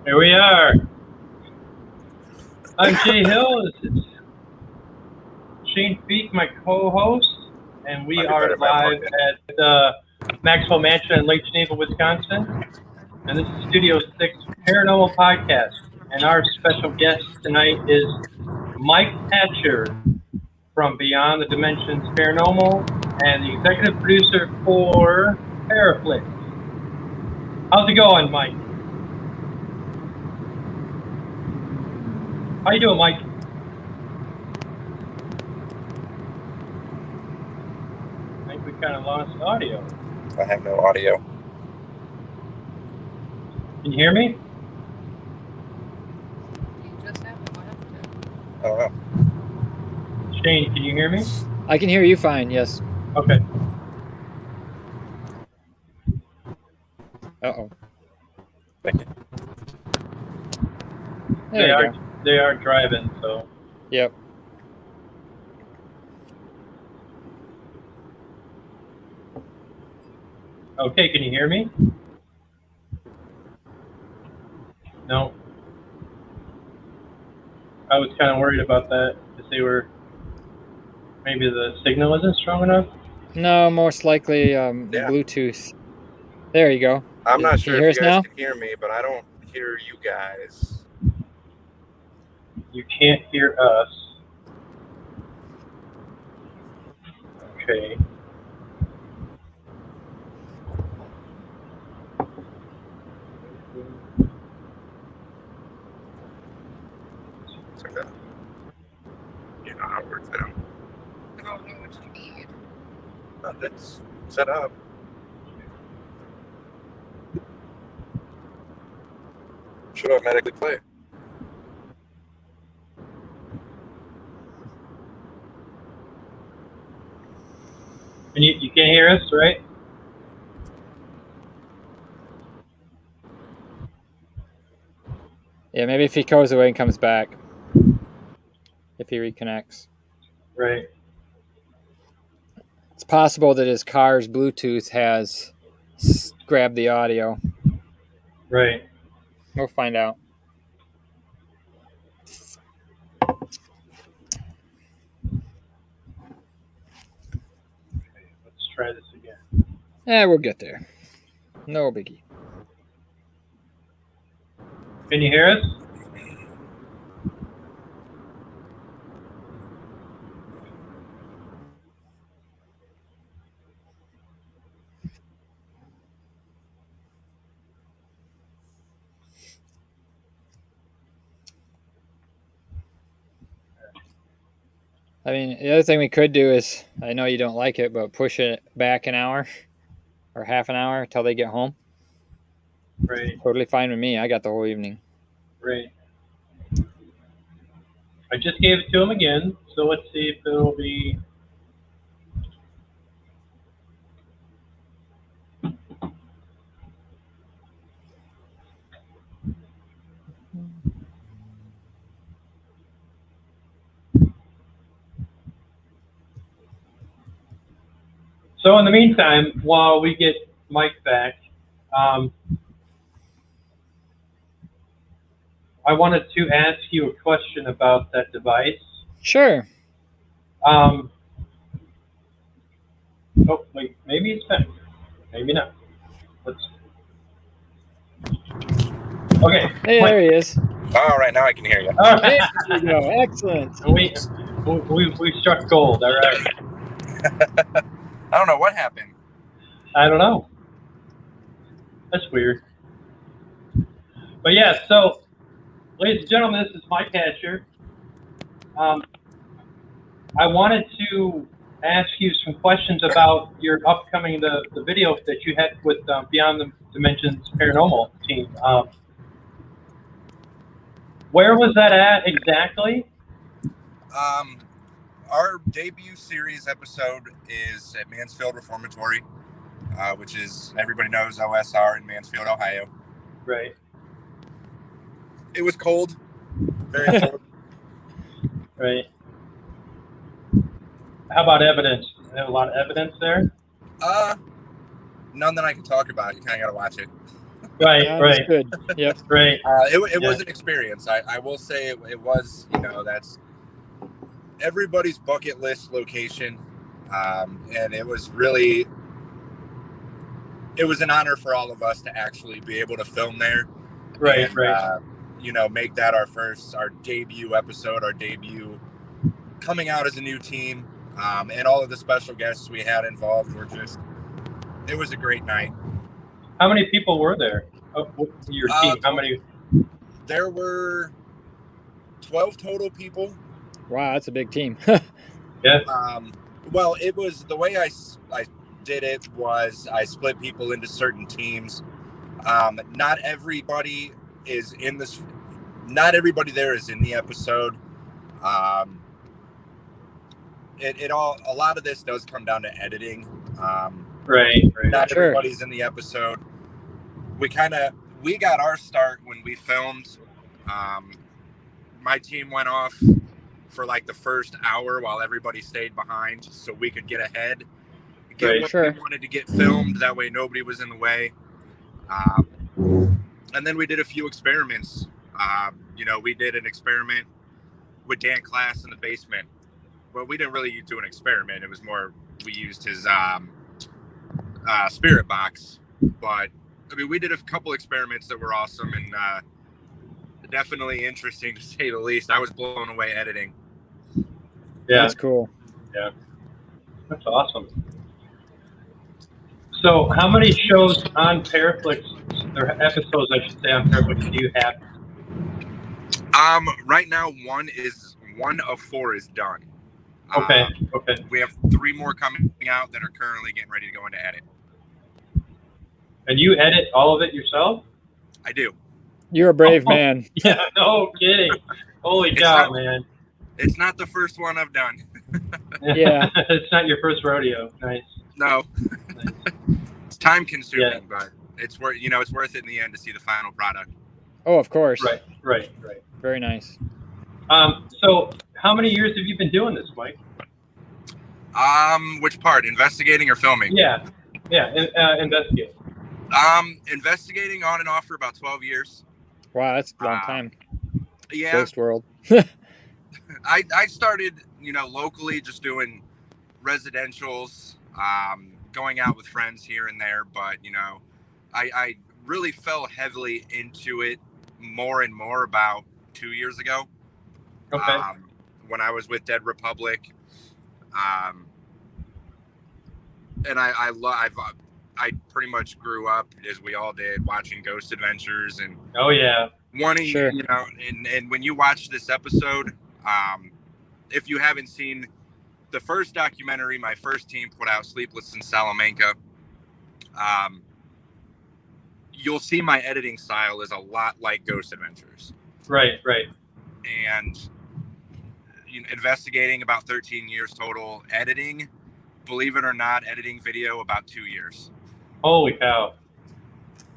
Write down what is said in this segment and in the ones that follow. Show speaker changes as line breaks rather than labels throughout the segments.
Here we are. I'm Jay Hill. This is Shane Feek, my co-host, and we are live at the Maxwell Mansion in Lake Geneva, Wisconsin. And this is Studio 6 Paranormal Podcast. And our special guest tonight is Mike Hatcher from Beyond the Dimensions Paranormal and the executive producer for Paraflixx. How's it going, Mike? How you doing, Mike? I think we kind of lost audio.
I have no audio.
Can you hear me?
I don't know.
Shane, can you hear me?
I can hear you fine, yes.
Okay.
Uh-oh.
Thank you.
They are driving, so.
Yep.
Okay, can you hear me? No. I was kind of worried about that, because maybe the signal isn't strong enough.
No, most likely Bluetooth. There you go.
I'm not sure if you guys
now?
can hear me, but I don't hear you guys.
You can't hear us. Okay.
Check that. You know how it works now.
I don't know what you need.
It's set up. Should automatically play.
And you can't hear us, right?
Yeah, maybe if he goes away and comes back. If he reconnects.
Right.
It's possible that his car's Bluetooth has grabbed the audio.
Right.
We'll find out.
Okay, let's try this again.
Yeah, we'll get there. No biggie.
Can you hear us?
I mean, the other thing we could do is, I know you don't like it, but push it back an hour or half an hour until they get home.
Right.
Totally fine with me. I got the whole evening.
Right. I just gave it to him again, so let's see if it'll be. So in the meantime, while we get Mike back, I wanted to ask you a question about that device.
Sure.
Oh, wait, maybe it's back. Maybe not. Let's. Okay.
Hey,
Mike.
there he is.
All right, now I can hear you.
All right.
There you go. Excellent.
we struck gold. All right.
I don't know what happened.
I don't know. That's weird. But yeah, so, ladies and gentlemen, this is Mike Hatcher. I wanted to ask you some questions about your upcoming the video that you had with Beyond the Dimensions Paranormal team. Where was that at exactly?
Our debut series episode is at Mansfield Reformatory, which is, everybody knows, OSR in Mansfield, Ohio.
Right.
It was cold. Very cold.
Right. How about evidence? Do you have a lot of evidence there?
None that I can talk about. You kind of got to watch it.
Right,
That's
right,
good. Yep.
right.
It
Yeah.
was an experience. I will say it was, that's everybody's bucket list location. And it was an honor for all of us to actually be able to film there.
Right,
And,
right.
make that our debut episode, our debut coming out as a new team. And all of the special guests we had involved it was a great night.
How many people were there? Oh, your team? How many?
There were 12 total people.
Wow, that's a big team.
Yeah.
Well, it was the way I did it was I split people into certain teams. Not everybody is in this. Not everybody there is in the episode. A lot of this does come down to editing.
Right.
Not
Sure.
everybody's in the episode. We got our start when we filmed. My team went off for like the first hour while everybody stayed behind so we could get ahead. Get what we wanted to get filmed. That way nobody was in the way. And then we did a few experiments. We did an experiment with Dan Class in the basement. Well, we didn't really do an experiment. It was more we used his spirit box. But we did a couple experiments that were awesome and definitely interesting to say the least. I was blown away editing.
Yeah.
That's cool.
Yeah. That's awesome. So, how many shows on Paraflixx, or episodes, I should say, on Paraflixx do you have?
Right now, one of 4 is done.
Okay.
We have 3 more coming out that are currently getting ready to go into edit.
And you edit all of it yourself?
I do.
You're a brave man.
Yeah, no kidding. Holy cow, man.
It's not the first one I've done.
Yeah.
It's not your first rodeo. Nice.
No.
Nice.
It's time consuming, but it's worth it in the end to see the final product.
Oh, of course.
Right.
Very nice.
So how many years have you been doing this, Mike?
Which part? Investigating or filming?
Yeah. Investigating.
Investigating on and off for about 12 years.
Wow, that's a long time.
Yeah.
Ghost world.
I started, locally just doing residentials, going out with friends here and there. But, I really fell heavily into it more and more about 2 years ago.
Okay.
When I was with Dead Republic. And I pretty much grew up, as we all did, watching Ghost Adventures and wanting,
Sure.
and when you watch this episode, if you haven't seen the first documentary my first team put out, Sleepless in Salamanca, you'll see my editing style is a lot like Ghost Adventures.
Right.
And investigating about 13 years total, editing, believe it or not, editing video about 2 years.
Holy cow.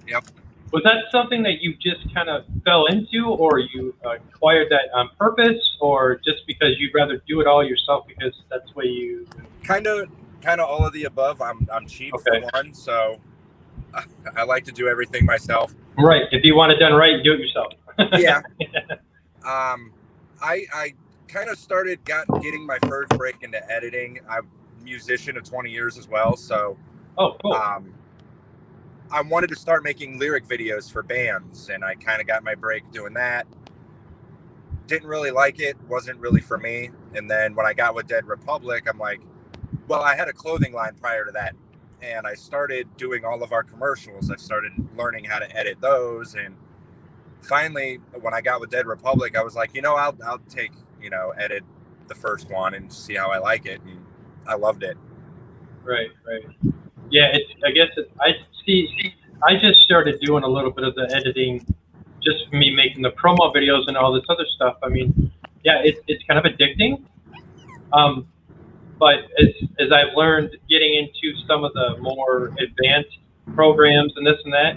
Yep.
Was that something that you just kind of fell into, or you acquired that on purpose, or just because you'd rather do it all yourself because that's the way you...
Kind of all of the above. I'm cheap for one, so I like to do everything myself.
Right. If you want it done right, do it yourself.
Yeah. I kind of started getting my first break into editing. I'm a musician of 20 years as well, so
oh, cool.
I wanted to start making lyric videos for bands, and I kind of got my break doing that. Didn't really like it, wasn't really for me. And then when I got with Dead Republic, I'm like, well, I had a clothing line prior to that, and I started doing all of our commercials. I started learning how to edit those, and finally, when I got with Dead Republic, I was like, I'll take, edit the first one and see how I like it, and I loved it.
Right. Yeah, I just started doing a little bit of the editing, just for me making the promo videos and all this other stuff. I mean, yeah, it's kind of addicting. But as I've learned, getting into some of the more advanced programs and this and that,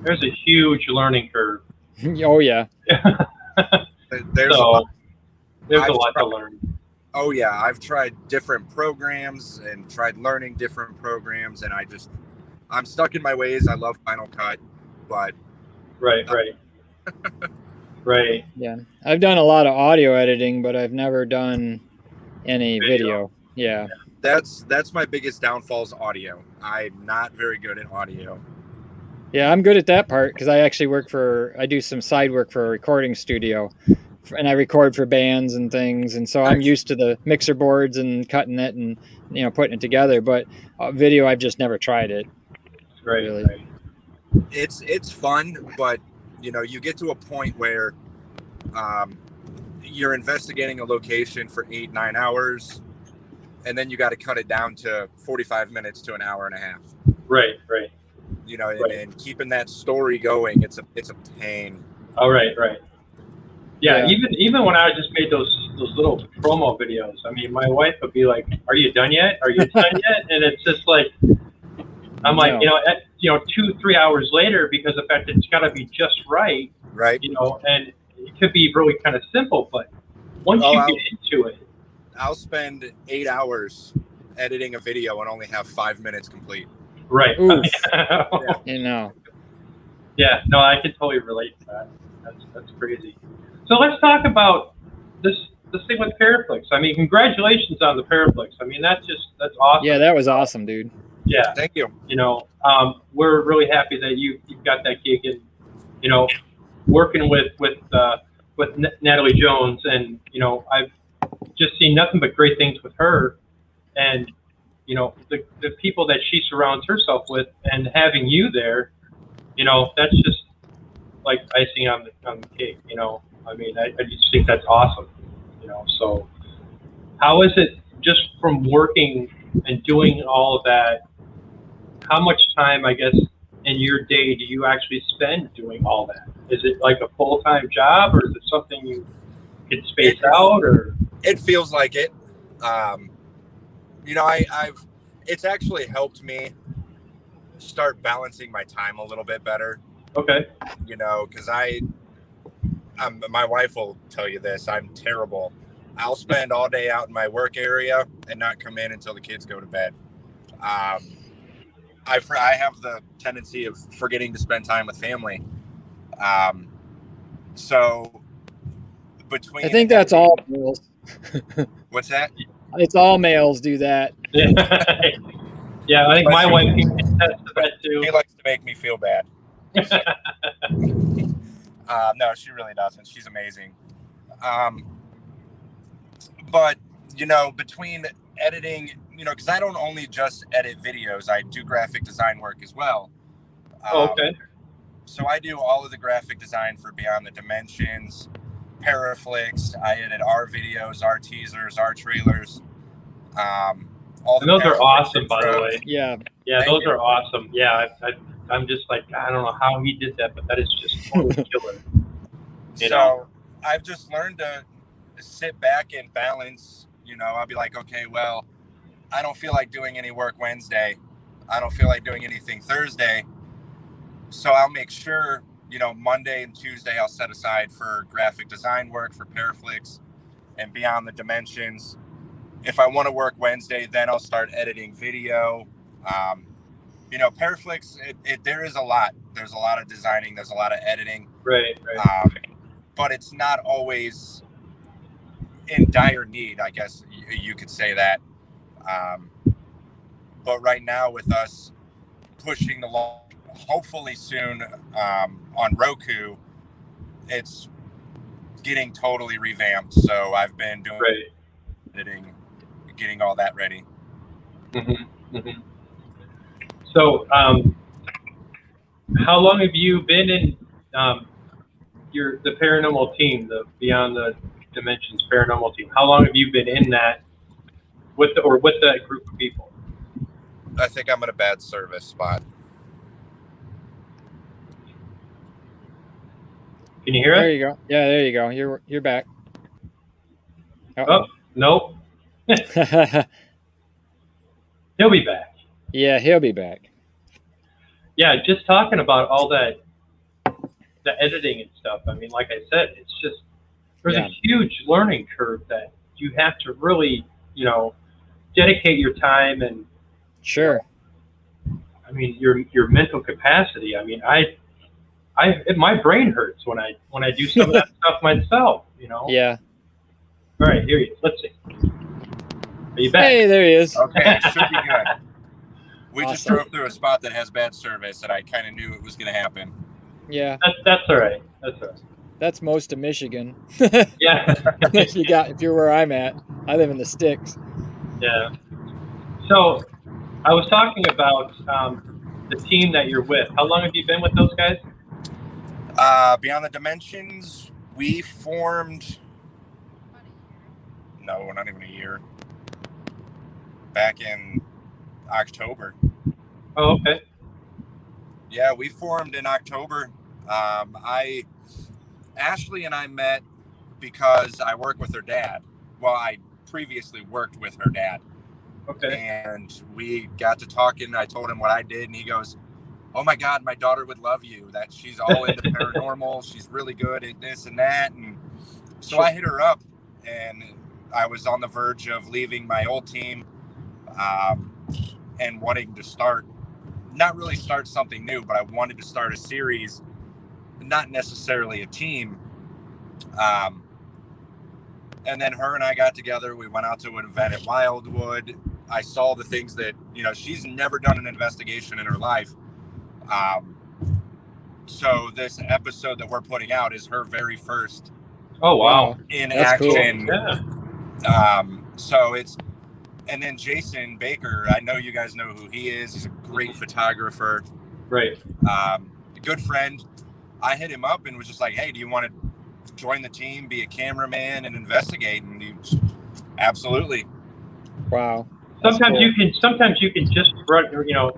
there's a huge learning curve.
Oh yeah.
There's
a lot
to
learn.
Oh yeah, I've tried different programs and tried learning different programs, and I'm stuck in my ways. I love Final Cut, but
Right. Right.
Yeah, I've done a lot of audio editing, but I've never done any video. Yeah.
that's my biggest downfall is audio. I'm not very good at audio.
Yeah, I'm good at that part because I actually I do some side work for a recording studio, and I record for bands and things, and so I'm
Nice.
used to the mixer boards and cutting it and putting it together. But video, I've just never tried it.
Right.
Really.
Right.
It's fun, but you get to a point where you're investigating a location for 8-9 hours, and then you got to cut it down to 45 minutes to an hour and a half.
Right.
And keeping that story going, it's a pain.
Oh, right. Yeah,
Yeah.
even when I just made those little promo videos, I mean, my wife would be like, "Are you done yet? Are you done yet?" And it's just like, I'm like,
No.
2-3 hours later, because the fact that it's got to be just right,
Right.
and it could be really kind of simple, but once you get into it,
I'll spend 8 hours editing a video and only have 5 minutes complete.
right?
Oof.
Yeah.
Yeah, no, I can totally relate to that. That's crazy. So let's talk about this thing with Paraflixx. I mean, congratulations on the Paraflixx. I mean, that's awesome.
Yeah, that was awesome, dude.
Yeah.
Thank you.
We're really happy that you've got that gig, and working with Natalie Jones, and I've just seen nothing but great things with her, and the people that she surrounds herself with, and having you there, that's just like icing on the cake. I mean, I just think that's awesome. So how is it just from working and doing all of that? How much time, I guess, in your day do you actually spend doing all that? Is it like a full-time job, or is it something you can space out, or?
It feels like it. It's actually helped me start balancing my time a little bit better.
Okay.
Because my wife will tell you this, I'm terrible. I'll spend all day out in my work area and not come in until the kids go to bed. I have the tendency of forgetting to spend time with family. So between,
I think that's all males.
What's that?
It's all males do that.
Yeah, I think my wife can attest to that too.
She likes to make me feel bad. No, she really doesn't. She's amazing. But between editing, because I don't only just edit videos, I do graphic design work as well.
Okay.
So I do all of the graphic design for Beyond the Dimensions, Paraflixx. I edit our videos, our teasers, our trailers. All the
those are awesome, by the way.
Yeah.
Yeah, those are awesome. Yeah, I'm just like, I don't know how he did that, but that is just totally killer.
So I've just learned to sit back and balance. I'll be like, okay, well, I don't feel like doing any work Wednesday. I don't feel like doing anything Thursday. So I'll make sure, Monday and Tuesday I'll set aside for graphic design work for Paraflixx and Beyond the Dimensions. If I want to work Wednesday, then I'll start editing video. Paraflixx, there is a lot. There's a lot of designing. There's a lot of editing.
Right.
But it's not always in dire need, I guess you could say that. But right now with us pushing the law, hopefully soon on Roku, it's getting totally revamped. So I've been doing editing, getting all that ready.
Mm-hmm. Mm-hmm. So how long have you been in the paranormal team, the Beyond the Dimensions paranormal team? How long have you been in that with that group of people?
I think I'm in a bad service spot.
Can you hear
There
it?
you go. Yeah, there you go. You're back.
Oh, nope. He'll be back.
Yeah, he'll be back.
Yeah, just talking about all that, the editing and stuff. I mean, like I said, it's just, there's a huge learning curve that you have to really, dedicate your time and.
Sure.
I mean, your mental capacity. I mean, I my brain hurts when I do some of that stuff myself.
Yeah.
All right, here he is. Let's see. Are you back?
Hey, there he is.
Okay, it should be good. We just
Awesome.
drove through a spot that has bad service, and I kind of knew it was going to happen.
Yeah.
That's all right. That's all right.
That's most of Michigan.
Yeah.
if you're where I'm at, I live in the sticks.
Yeah. So I was talking about the team that you're with. How long have you been with those guys?
Beyond the Dimensions, we formed. No, not even a year. Back in October.
Oh, okay.
Yeah, we formed in October. Ashley and I met because I work with her dad. Well, I previously worked with her dad.
Okay.
And we got to talking. I told him what I did, and he goes, "Oh my God, my daughter would love you. That she's all into paranormal. She's really good at this and that." And so I hit her up, and I was on the verge of leaving my old team and wanting to not really start something new, but I wanted to start a series, not necessarily a team. And then her and I got together. We went out to an event at Wildwood. I saw the things that, she's never done an investigation in her life. So this episode that we're putting out is her very first.
Oh, wow.
In
That's
action.
Cool.
Yeah. So and then Jason Baker, I know you guys know who he is. He's a great photographer.
Right.
A good friend. I hit him up and was just like, "Hey, do you want to join the team, be a cameraman, and investigate?" And he was, absolutely.
Wow.
Sometimes you can just run,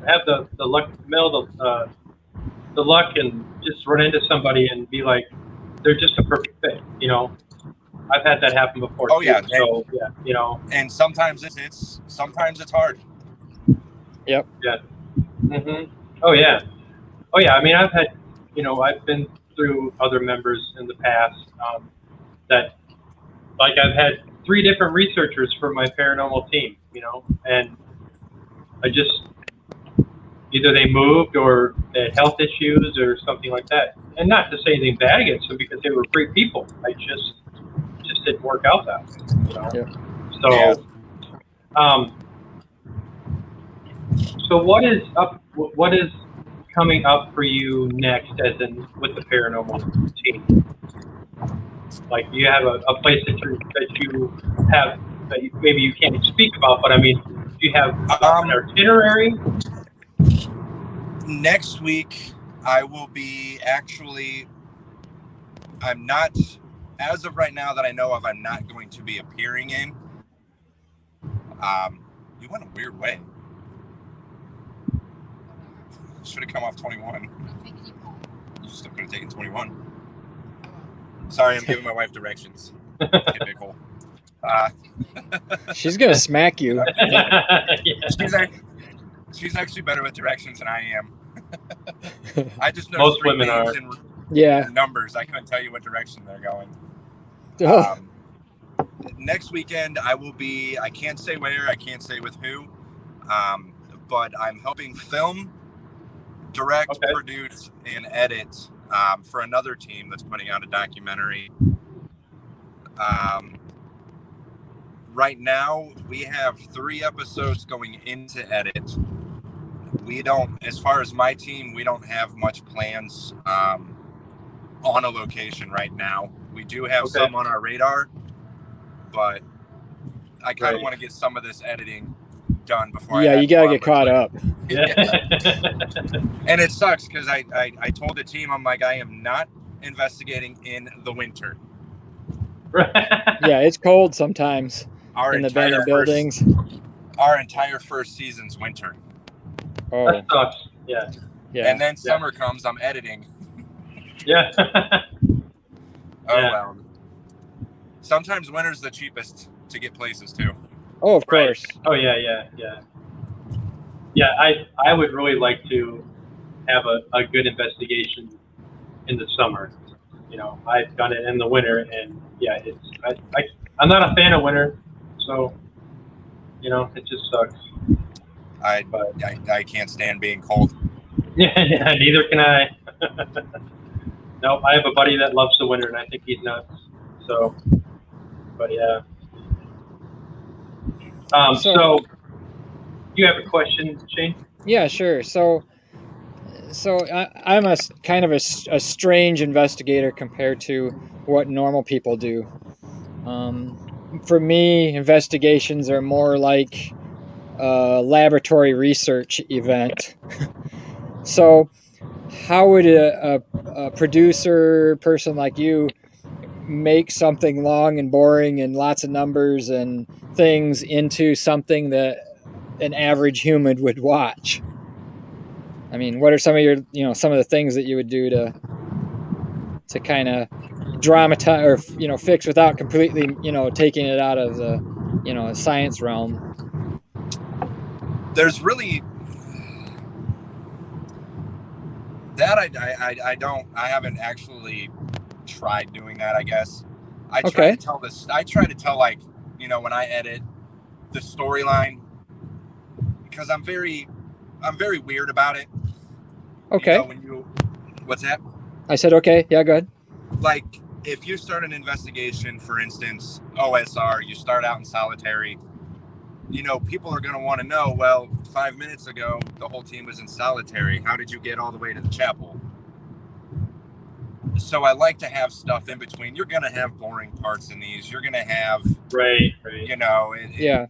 have the luck, the luck, and just run into somebody and be like, they're just a perfect fit. I've had that happen before.
Oh
too,
yeah.
So yeah,
And sometimes it's hard.
Yep.
Yeah. Mhm. Oh yeah. Oh yeah. I mean, I've had, I've been through other members in the past that, like, I've had 3 different researchers for my paranormal team, and I just, either they moved or they had health issues or something like that. And not to say anything bad against them, because they were great people. I just didn't work out that way,
Yeah.
So,
Yeah.
So what is up? What is coming up for you next, as in with the paranormal team? Like, you have a place that you have that maybe you can't speak about, but I mean, do you have an itinerary?
Next week, I will be I'm not, as of right now that I know of, I'm not going to be appearing in. You went a weird way. Should have come off 21. You still could have taken 21. Sorry, I'm giving my wife directions. Typical.
She's gonna smack you.
Yeah.
She's actually better with directions than I am. I just know
Most
street
women
names
are.
Yeah.
and numbers. I couldn't tell you what direction they're going.
Oh.
Next weekend, I can't say where, I can't say with who, but I'm helping film, direct, produce, and edit for another team that's putting out a documentary. Right now, we have 3 episodes going into edit. As far as my team, we don't have much plans on a location right now. We do have some on our radar, but I kind of want to get some of this editing done before.
Yeah, you gotta get caught up.
Yeah.
And it sucks because I told the team, I'm like, I am not investigating in the winter.
Yeah, it's cold sometimes
Our
in the abandoned buildings.
Our entire first season's winter.
Oh,
That sucks. Yeah.
yeah.
And then summer comes, I'm editing.
Yeah.
Well. Sometimes winter's the cheapest to get places to.
Oh, of course.
Oh yeah. Yeah, I would really like to have a good investigation in the summer. I've done it in the winter, and yeah, I'm not a fan of winter, so it just sucks.
I can't stand being cold.
Yeah, neither can I. Nope, I have a buddy that loves the winter, and I think he's nuts. So, but yeah. So you have a question, Shane?
Yeah, sure. So I'm a kind of a strange investigator compared to what normal people do. For me, investigations are more like a laboratory research event. So, how would a producer person like you make something long and boring and lots of numbers and things into something that an average human would watch? I mean, what are some of your, some of the things that you would do to kind of dramatize or fix without completely, taking it out of the, science realm?
There's really that I haven't actually tried doing that, I guess. I try
Okay.
to tell this. I try to tell, like, when I edit the storyline, because I'm very weird about it.
Okay.
What's that?
I said, okay. Yeah, go ahead.
Like, if you start an investigation, for instance, OSR, you start out in solitary, people are going to want to know, well, 5 minutes ago, the whole team was in solitary. How did you get all the way to the chapel? So I like to have stuff in between. You're going to have boring parts in these. You're going to have,
right.
Yeah.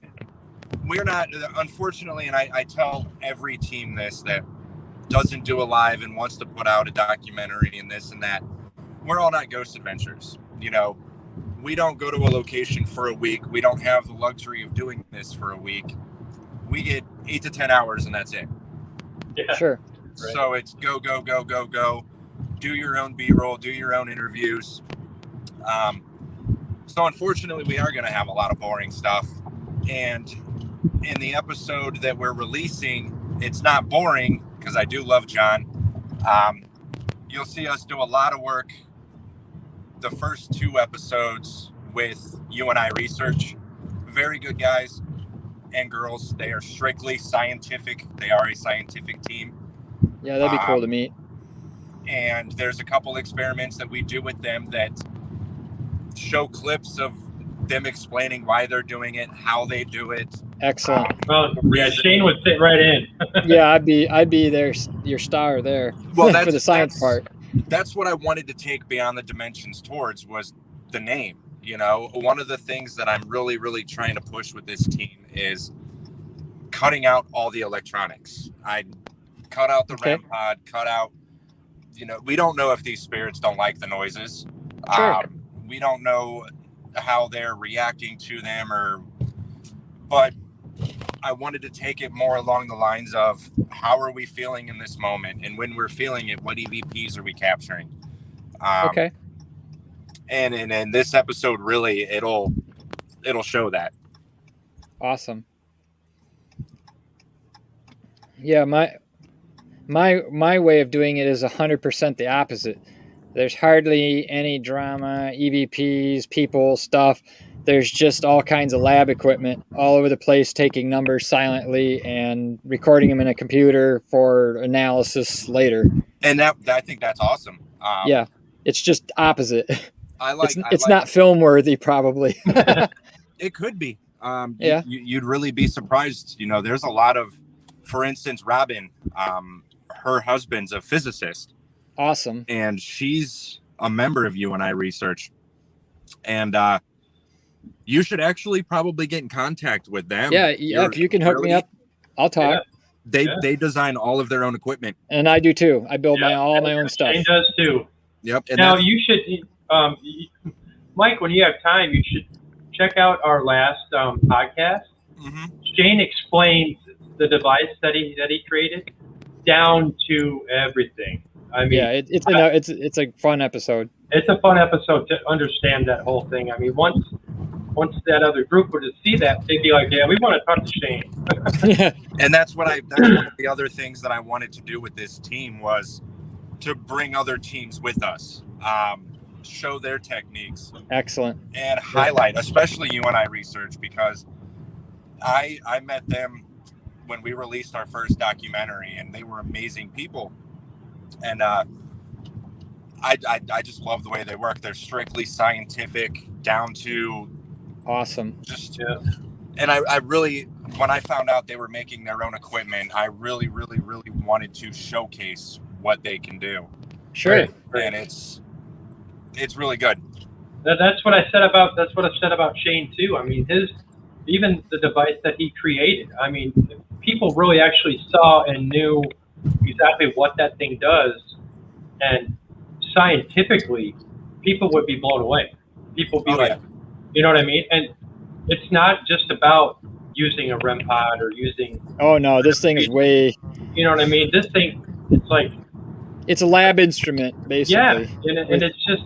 We're not, unfortunately, and I tell every team this that doesn't do a live and wants to put out a documentary and this and that. We're all not Ghost Adventures. We don't go to a location for a week. We don't have the luxury of doing this for a week. We get 8 to 10 hours and that's it.
Yeah.
Sure.
Right. So it's go. Do your own B-roll, do your own interviews. So unfortunately, we are going to have a lot of boring stuff. And in the episode that we're releasing, it's not boring because I do love John. You'll see us do a lot of work the first 2 episodes with you and I research. Very good guys and girls. They are strictly scientific. They are a scientific team.
Yeah, that'd be cool to meet.
And there's a couple experiments that we do with them that show clips of them explaining why they're doing it, how they do it.
Excellent.
Well, yeah, Shane would fit right in.
Yeah, I'd be there, your star there.
Well,
for the science part.
That's what I wanted to take Beyond the Dimensions towards, was the name. One of the things that I'm really, really trying to push with this team is cutting out all the electronics. I cut out the REM pod, cut out, we don't know if these spirits don't like the noises.
Sure.
We don't know how they're reacting to them, but I wanted to take it more along the lines of how are we feeling in this moment, and when we're feeling it, what EVPs are we capturing?
Okay.
And in this episode, really, it'll show that.
Awesome. Yeah, my way of doing it is 100% the opposite. There's hardly any drama, EVPs, people, stuff. There's just all kinds of lab equipment all over the place, taking numbers silently and recording them in a computer for analysis later.
And I think that's awesome.
Yeah, it's just opposite. It's
I
not film worthy, probably.
It could be.
Yeah.
You'd really be surprised. There's a lot of, for instance, Robin, her husband's a physicist.
Awesome.
And she's a member of UNI Research. And you should actually probably get in contact with them.
Yeah. If you can hook me up, I'll talk.
Yeah. They design all of their own equipment.
And I do too. I build all my own stuff.
Shane does too.
Yep. And
now you should, Mike, when you have time, you should check out our last podcast. Mm-hmm. Shane explains the device that he created down to everything. I mean,
yeah, it's a fun episode.
It's a fun episode to understand that whole thing. I mean, once that other group were to see that, they'd be like, "Yeah, we want to talk to Shane."
Yeah. And that's one of the other things that I wanted to do with this team was to bring other teams with us, show their techniques.
Excellent.
And highlight, especially UNI Research, because I met them when we released our first documentary, and they were amazing people. And I just love the way they work. They're strictly scientific, down to
Awesome.
just. Yeah. And I really, when I found out they were making their own equipment, I really, really, really wanted to showcase what they can do.
Sure.
Right.
And it's really good.
That's what I said about Shane too. I mean, even the device that he created. I mean, if people really actually saw and knew exactly what that thing does, and scientifically, people would be blown away. People would be like, you know what I mean? And it's not just about using a REM pod or using.
Oh no, this thing is way.
You know what I mean? This thing, it's like.
It's a lab instrument, basically.
Yeah, and it's just.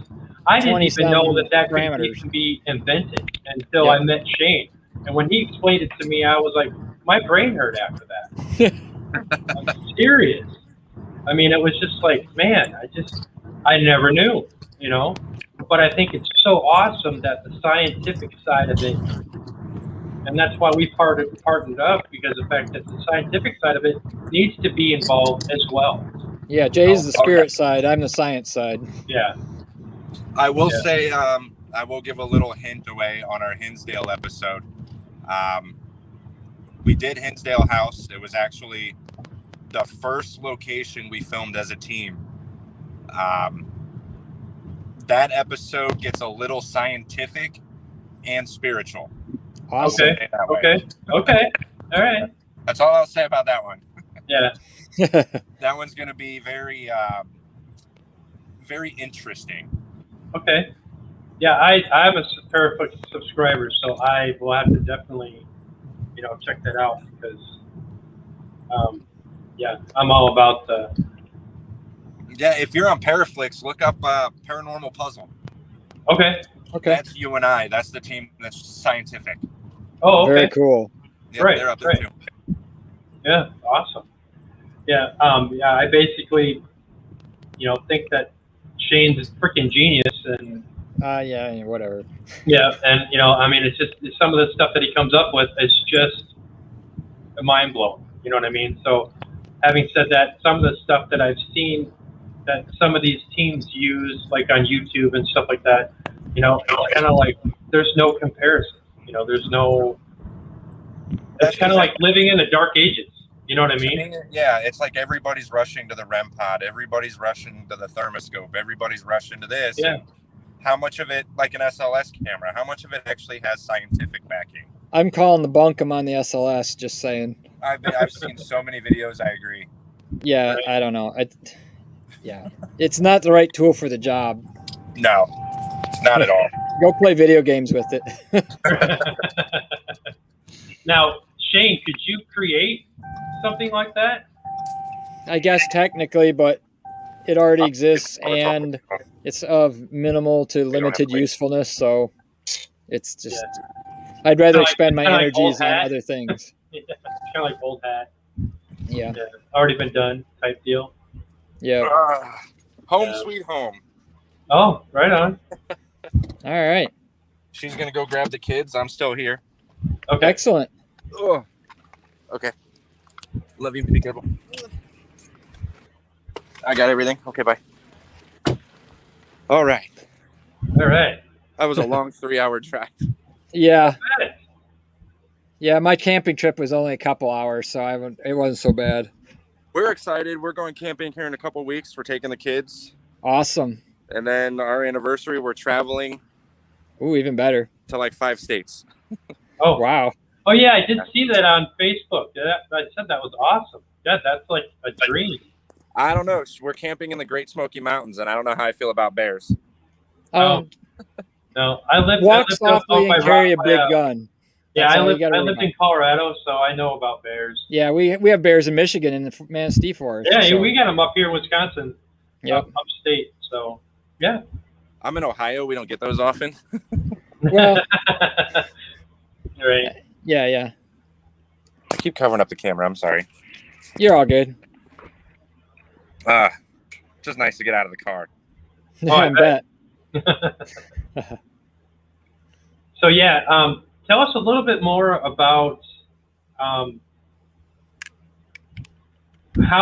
I didn't even know that could even be invented until I met Shane. And when he explained it to me, I was like, my brain hurt after that. I'm serious. I mean, it was just like, man, I never knew, you know? But I think it's so awesome that the scientific side of it, and that's why we partnered up, because the fact that the scientific side of it needs to be involved as well.
Yeah, Jay's the spirit side. I'm the science side.
Yeah.
I will say, I will give a little hint away on our Hinsdale episode. We did Hinsdale House. It was actually the first location we filmed as a team. That episode gets a little scientific and spiritual.
Awesome.
Okay. All right.
That's all I'll say about that one.
Yeah.
That one's going to be very, very interesting.
Okay. Yeah, I'm a Paraflixx subscriber, so I will have to definitely, check that out because, I'm all about the.
Yeah, if you're on Paraflixx, look up Paranormal Puzzle.
Okay.
That's you and I. That's the team that's scientific.
Oh, okay.
Very cool.
Yeah, right. They're up there too.
Yeah, awesome. Yeah, I basically, think that Shane's a freaking genius, and
yeah, whatever.
Yeah, and it's some of the stuff that he comes up with is just mind blowing. You know what I mean? So, having said that, some of the stuff that I've seen that some of these teams use, like on YouTube and stuff like that, it's kind of like there's no comparison. There's no. It's kind of like living in the dark ages. You know what I mean?
Yeah, it's like everybody's rushing to the REM pod. Everybody's rushing to the thermoscope. Everybody's rushing to this.
Yeah.
And how much of it, like an SLS camera, how much of it actually has scientific backing?
I'm calling the bunkum on the SLS, just saying.
I've seen so many videos, I agree.
Yeah, right. I don't know. It's not the right tool for the job.
No, it's not at all.
Go play video games with it.
Now, Shane, could you create something like that?
I guess technically, but it already exists and it's of minimal to limited usefulness, so it's just I'd rather expend my energies on other things.
Yeah, kind of like old hat.
Yeah.
Already been done type deal.
Yeah.
Home sweet home.
Oh, right on.
All right.
She's gonna go grab the kids. I'm still here.
Okay.
Excellent.
Oh. Okay. Love you. Be careful. I got everything. Okay, bye. All right. That was a long 3-hour drive.
Yeah. Yeah, my camping trip was only a couple hours, so it wasn't so bad.
We're excited. We're going camping here in a couple weeks. We're taking the kids.
Awesome.
And then our anniversary, we're traveling.
Ooh, even better.
To like 5 states.
Oh,
wow.
Oh, yeah, I did see that on Facebook. I said that was awesome. Yeah, that's like a dream.
I don't know. We're camping in the Great Smoky Mountains, and I don't know how I feel about bears.
No, I lived.
Walk softly and carry a big gun.
Yeah, I lived in Colorado, so I know about bears.
Yeah, we have bears in Michigan in the Manistee Forest.
Yeah, we got them up here in Wisconsin.
Yep.
Upstate. So, yeah.
I'm in Ohio. We don't get those often.
Well.
Right.
Yeah.
I keep covering up the camera. I'm sorry.
You're all good.
Just nice to get out of the car.
Oh, I bet.
So yeah, tell us a little bit more about how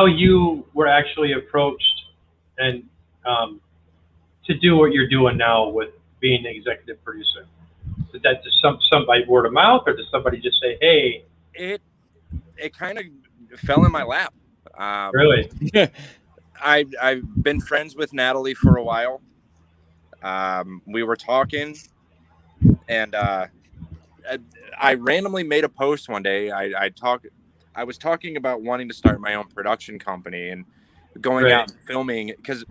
you were actually approached and to do what you're doing now with being the executive producer? Did that just somebody word of mouth, or did somebody just say, "Hey"?
It kind of fell in my lap.
Really?
I've been friends with Natalie for a while. We were talking, and I randomly made a post one day. I was talking about wanting to start my own production company and going out and filming, because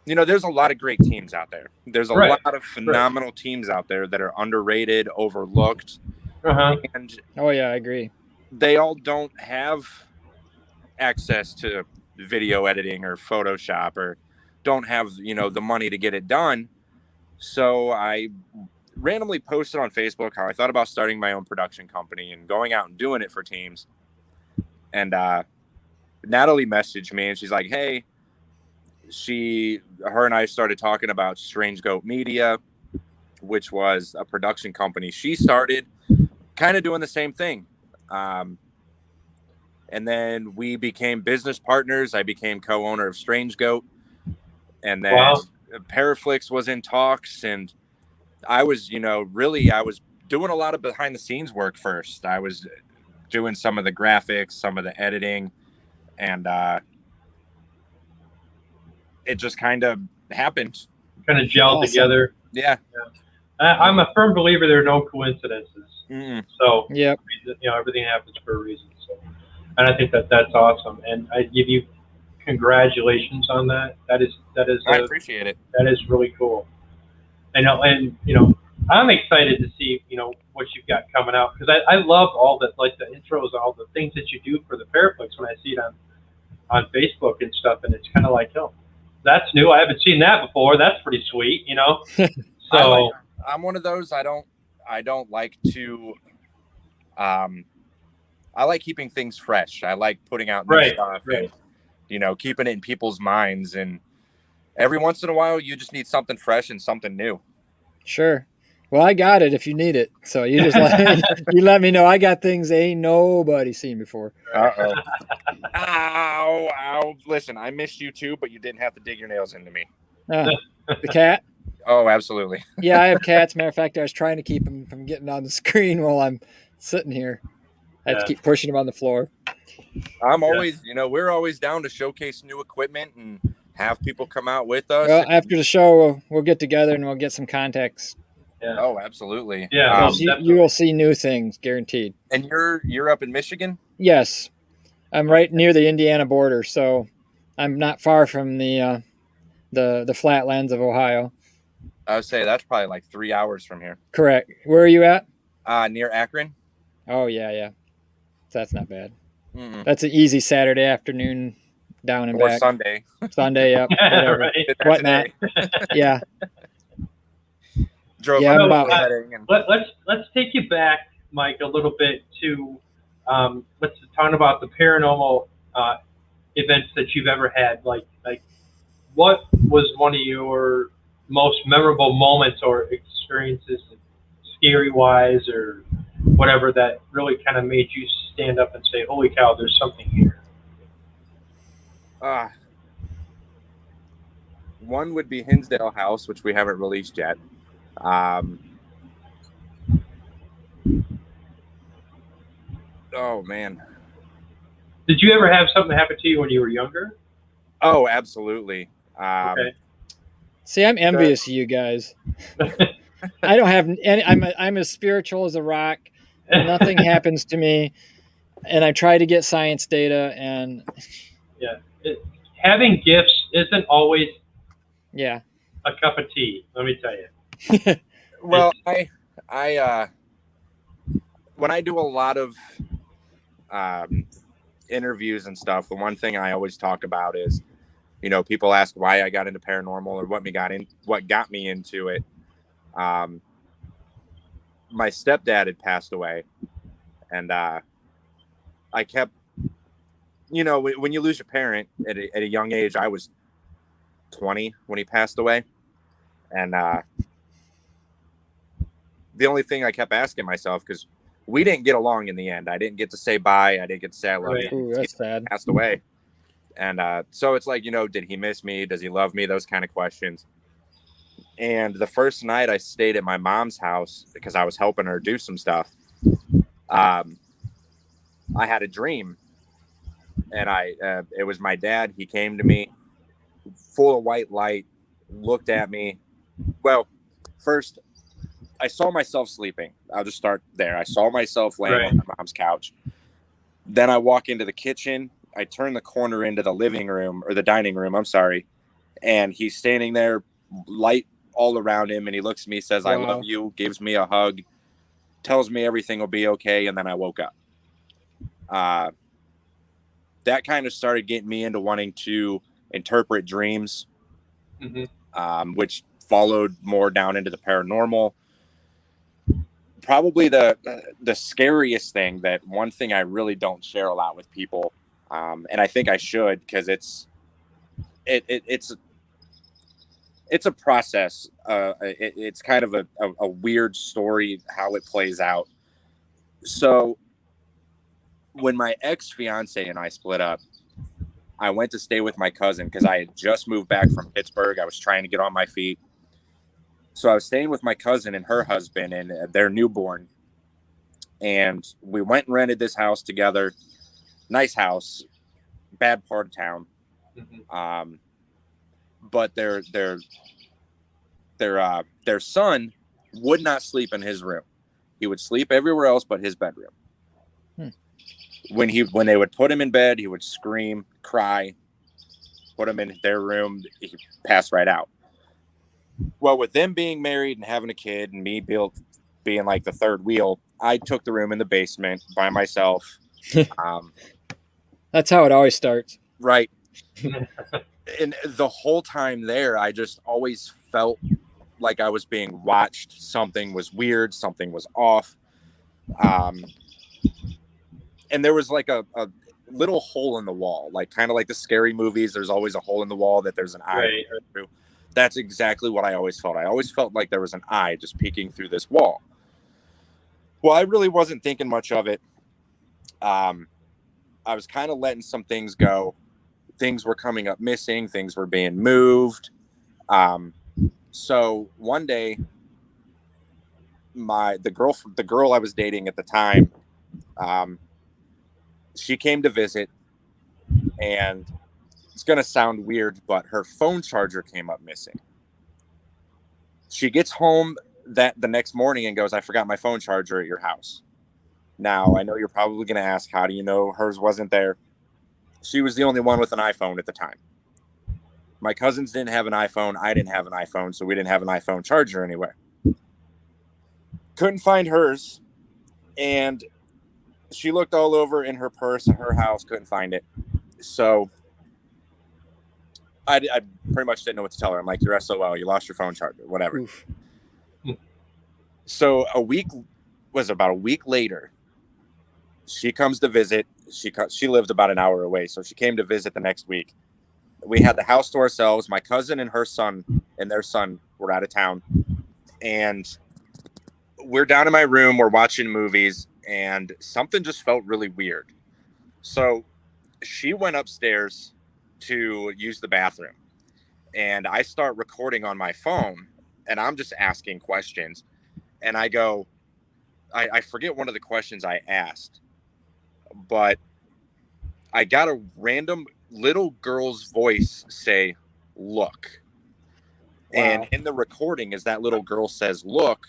there's a lot of great teams out there. There's a lot of phenomenal teams out there that are underrated, overlooked, and
oh yeah, I agree.
They all don't have access to video editing or Photoshop, or don't have the money to get it done. So I randomly posted on Facebook how I thought about starting my own production company and going out and doing it for teams. And Natalie messaged me, and she's like, "Hey," her and I started talking about Strange Goat Media, which was a production company she started, kind of doing the same thing. And then we became business partners. I became co-owner of Strange Goat, and then Paraflixx was in talks, and I was, I was doing a lot of behind the scenes work first. I was doing some of the graphics, some of the editing, and it just kind of happened.
Kind of gelled together.
Yeah.
I'm a firm believer there are no coincidences. So,
yep.
Everything happens for a reason. So, and I think that's awesome. And I give you congratulations on that. That is.
I appreciate it.
That is really cool. I'm excited to see, what you've got coming out, because I love all the intros, all the things that you do for the Paraflixx when I see it on Facebook and stuff, and it's kind of like, oh, that's new. I haven't seen that before. That's pretty sweet, So
I'm one of those. I don't like to. I like keeping things fresh. I like putting out new stuff and keeping it in people's minds. And every once in a while, you just need something fresh and something new.
Sure. Well, I got it if you need it. So you just let me know. I got things ain't nobody seen before.
Uh-oh. Ow. Listen, I missed you too, but you didn't have to dig your nails into me.
The cat?
Oh, absolutely.
Yeah, I have cats. Matter of fact, I was trying to keep them from getting on the screen while I'm sitting here. I have to keep pushing them on the floor.
I'm always, we're always down to showcase new equipment and have people come out with us.
Well, after the show, we'll get together and we'll get some contacts.
Yeah. Oh, absolutely.
Yeah, you will see new things, guaranteed.
And you're up in Michigan?
Yes, I'm right near the Indiana border, so I'm not far from the flatlands of Ohio.
I would say that's probably like 3 hours from here.
Correct. Where are you at?
Near Akron.
Oh yeah. So that's not bad. Mm-mm. That's an easy Saturday afternoon down and back.
Sunday.
Yep. Whatever. Whatnot. Yeah.
Drove
let's take you back, Mike, a little bit to let's talk about the paranormal events that you've ever had. Like what was one of your most memorable moments or experiences, scary wise or whatever, that really kind of made you stand up and say, "Holy cow, there's something here"?
One would be Hinsdale House, which we haven't released yet. Oh man.
Did you ever have something happen to you when you were younger?
Oh, absolutely.
Okay.
See, I'm envious of you guys. I don't have any. I'm as spiritual as a rock. Nothing happens to me, and I try to get science data. And
having gifts isn't always
a
cup of tea. Let me tell you.
Well, I when I do a lot of interviews and stuff, the one thing I always talk about is, people ask why I got into paranormal or what got me into it. My stepdad had passed away, and I kept, when you lose your parent at a young age, I was 20 when he passed away, and the only thing I kept asking myself, because we didn't get along in the end. I didn't get to say bye. I didn't get to say I love you.
Ooh, that's sad.
He passed away. And so it's like, did he miss me? Does he love me? Those kind of questions. And the first night I stayed at my mom's house because I was helping her do some stuff. I had a dream, and it was my dad. He came to me, full of white light, looked at me. Well, first I saw myself sleeping. I'll just start there. I saw myself laying on my mom's couch. Then I walk into the kitchen. I turn the corner into the living room, or the dining room, I'm sorry. And he's standing there, light all around him. And he looks at me, says, "I love you," gives me a hug, tells me everything will be okay. And then I woke up. That kind of started getting me into wanting to interpret dreams, which followed more down into the paranormal. Probably the scariest thing, that one thing I really don't share a lot with people, and I think I should, because it's a process. It's kind of a weird story how it plays out. So when my ex-fiance and I split up, I went to stay with my cousin because I had just moved back from Pittsburgh. I was trying to get on my feet. So I was staying with my cousin and her husband and their newborn. And we went and rented this house together. Nice house, bad part of town. But their son would not sleep in his room. He would sleep everywhere else but his bedroom. When they would put him in bed, he would scream, cry. Put him in their room, he passed right out. Well, with them being married and having a kid, and me being like the third wheel, I took the room in the basement by myself.
That's how it always starts.
Right. And the whole time there, I just always felt like I was being watched. Something was weird. Something was off. And there was like a little hole in the wall, like kind of like the scary movies. There's always a hole in the wall that there's an eye through. That's exactly what I always felt. I always felt like there was an eye just peeking through this wall. Well, I really wasn't thinking much of it. I was kind of letting some things go. Things were coming up missing. Things were being moved. So one day, the girl I was dating at the time, she came to visit, and it's going to sound weird, but her phone charger came up missing. She gets home the next morning and goes, "I forgot my phone charger at your house." Now, I know you're probably going to ask, how do you know hers wasn't there? She was the only one with an iPhone at the time. My cousins didn't have an iPhone. I didn't have an iPhone, so we didn't have an iPhone charger anywhere. Couldn't find hers, and she looked all over in her purse at her house, couldn't find it. So I pretty much didn't know what to tell her. I'm like, "You're SOL. You lost your phone charger, whatever."
Oof.
So about a week later, she comes to visit. She lived about an hour away, so she came to visit the next week. We had the house to ourselves. My cousin and her son and their son were out of town, and we're down in my room. We're watching movies, and something just felt really weird. So she went upstairs to use the bathroom, and I start recording on my phone, and I'm just asking questions. And I go, I forget one of the questions I asked, but I got a random little girl's voice say, "Look." Wow. And in the recording, as that little girl says, "Look,"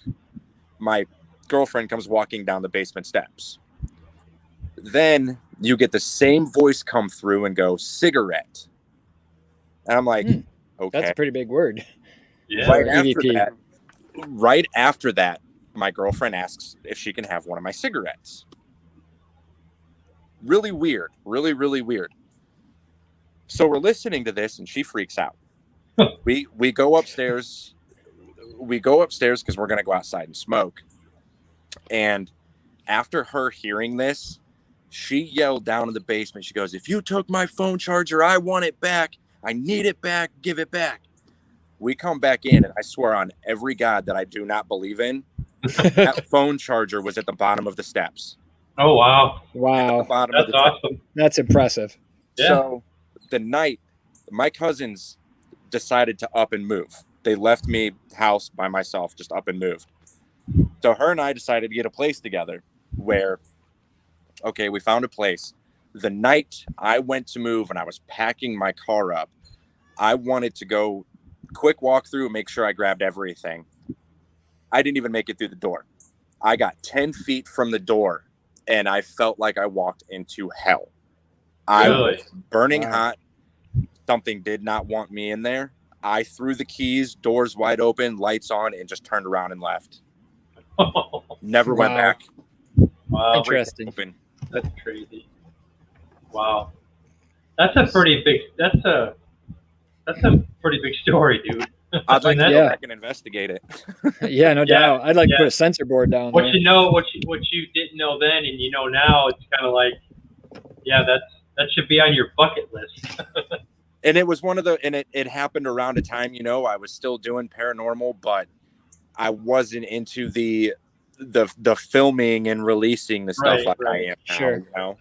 my girlfriend comes walking down the basement steps. Then you get the same voice come through and go, "Cigarette." And I'm like, okay.
That's a pretty big word.
Yeah.
Right after that, my girlfriend asks if she can have one of my cigarettes. Really weird. Really, really weird. So we're listening to this, and she freaks out. We go upstairs. We go upstairs because we're going to go outside and smoke. And after her hearing this, she yelled down in the basement. She goes, "If you took my phone charger, I want it back. I need it back. Give it back." We come back in, and I swear on every God that I do not believe in, that phone charger was at the bottom of the steps.
Oh, wow.
Wow.
That's awesome.
That's impressive.
Yeah.
So the night, my cousins decided to up and move. They left me house by myself, just up and moved. So her and I decided to get a place together where, okay, we found a place. The night I went to move and I was packing my car up, I wanted to go quick walk through, make sure I grabbed everything. I didn't even make it through the door. I got 10 feet from the door and I felt like I walked into hell. I was burning hot. Something did not want me in there. I threw the keys, doors wide open, lights on, and just turned around and left. Never went back.
Wow.
Interesting.
That's crazy. Wow. That's a pretty big story, dude.
I'd like to go back and investigate it.
Yeah, no doubt. I'd like to put a sensor board down there.
What you didn't know then and you know now, it's kind of like, yeah, that should be on your bucket list.
And it was it happened around a time, you know, I was still doing paranormal, but I wasn't into the filming and releasing the stuff I am now, you know.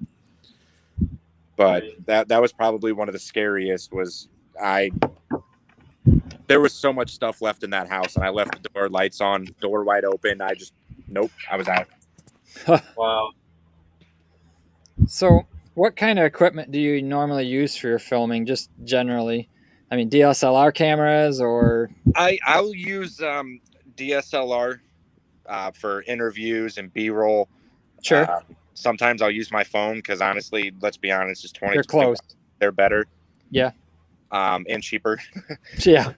But that was probably one of the scariest. There was so much stuff left in that house, and I left the door lights on, door wide open. I was out.
Wow.
So what kind of equipment do you normally use for your filming, just generally? I mean, DSLR cameras or?
I'll use DSLR for interviews and B-roll.
Sure.
Sometimes I'll use my phone because honestly, let's be honest, it's 20.
They're close.
They're better.
Yeah.
And cheaper.
Yeah.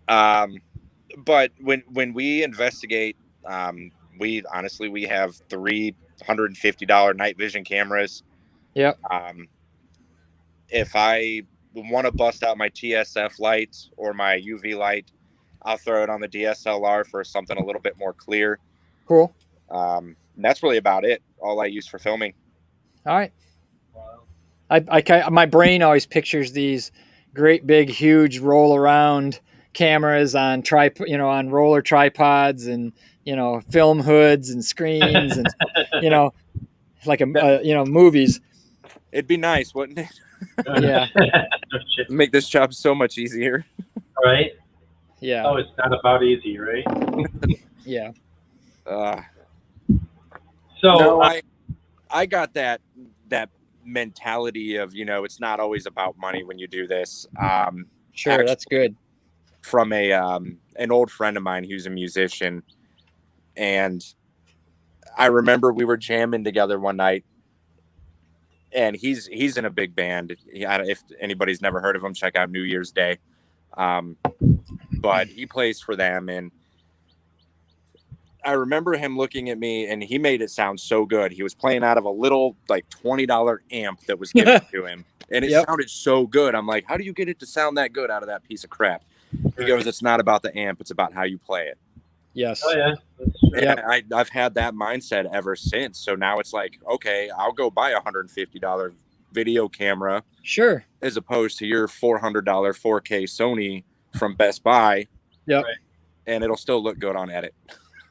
But when we investigate, we have $350 night vision cameras.
Yep.
If I want to bust out my TSF light or my UV light, I'll throw it on the DSLR for something a little bit more clear.
Cool.
That's really about it. All I use for filming.
All right. Wow. My brain always pictures these great big huge roll around cameras on on roller tripods and film hoods and screens and like movies.
It'd be nice, wouldn't it?
Yeah.
Make this job so much easier.
Right?
Yeah.
Oh, it's not about easy, right?
Yeah.
So
no, I got that mentality of, it's not always about money when you do this.
Sure,
actually,
that's good.
From an old friend of mine who's a musician, and I remember we were jamming together one night, and he's in a big band. If anybody's never heard of him, check out New Year's Day. But he plays for them, and I remember him looking at me, and he made it sound so good. He was playing out of a little like $20 amp that was given to him, and it sounded so good. I'm like, how do you get it to sound that good out of that piece of crap? He goes, it's not about the amp, it's about how you play it.
Yes.
Oh yeah. That's true.
And I've had that mindset ever since. So now it's like, okay, I'll go buy a $150 video camera,
sure,
as opposed to your $400 4K Sony from Best Buy.
Yep.
Right.
And it'll still look good on edit.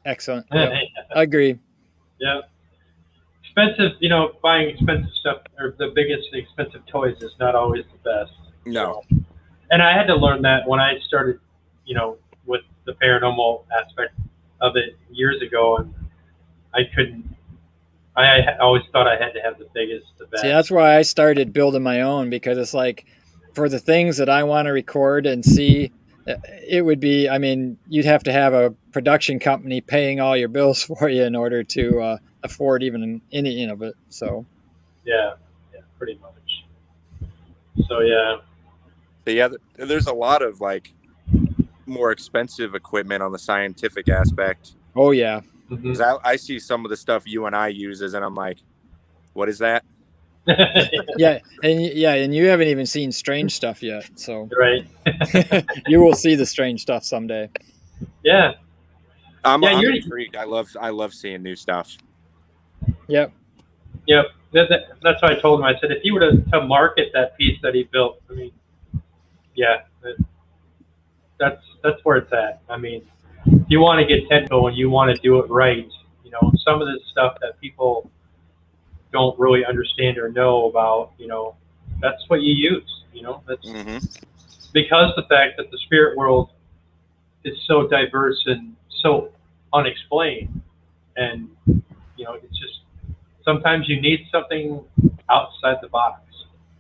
Excellent. Yep. Agree.
Yeah. Expensive, buying expensive stuff or the biggest expensive toys is not always the best.
No.
So, and I had to learn that when I started, with the paranormal aspect of it years ago, and I always thought I had to have the biggest, the best.
See, that's why I started building my own, because it's like, for the things that I want to record and see, it would be, you'd have to have a production company paying all your bills for you in order to afford even any of it. So
yeah, pretty much. So yeah.
There's a lot of like more expensive equipment on the scientific aspect.
Oh yeah.
Because I see some of the stuff you and I uses, and I'm like, what is that?
Yeah, and you haven't even seen strange stuff yet, so
right.
You will see the strange stuff someday.
Yeah.
I'm intrigued. I love seeing new stuff.
Yep.
That's what I told him. I said, if you were to market that piece that he built, that's where it's at. If you want to get technical and you want to do it right, some of this stuff that people don't really understand or know about, that's what you use. That's because the fact that the spirit world is so diverse and so unexplained, and it's just sometimes you need something outside the box.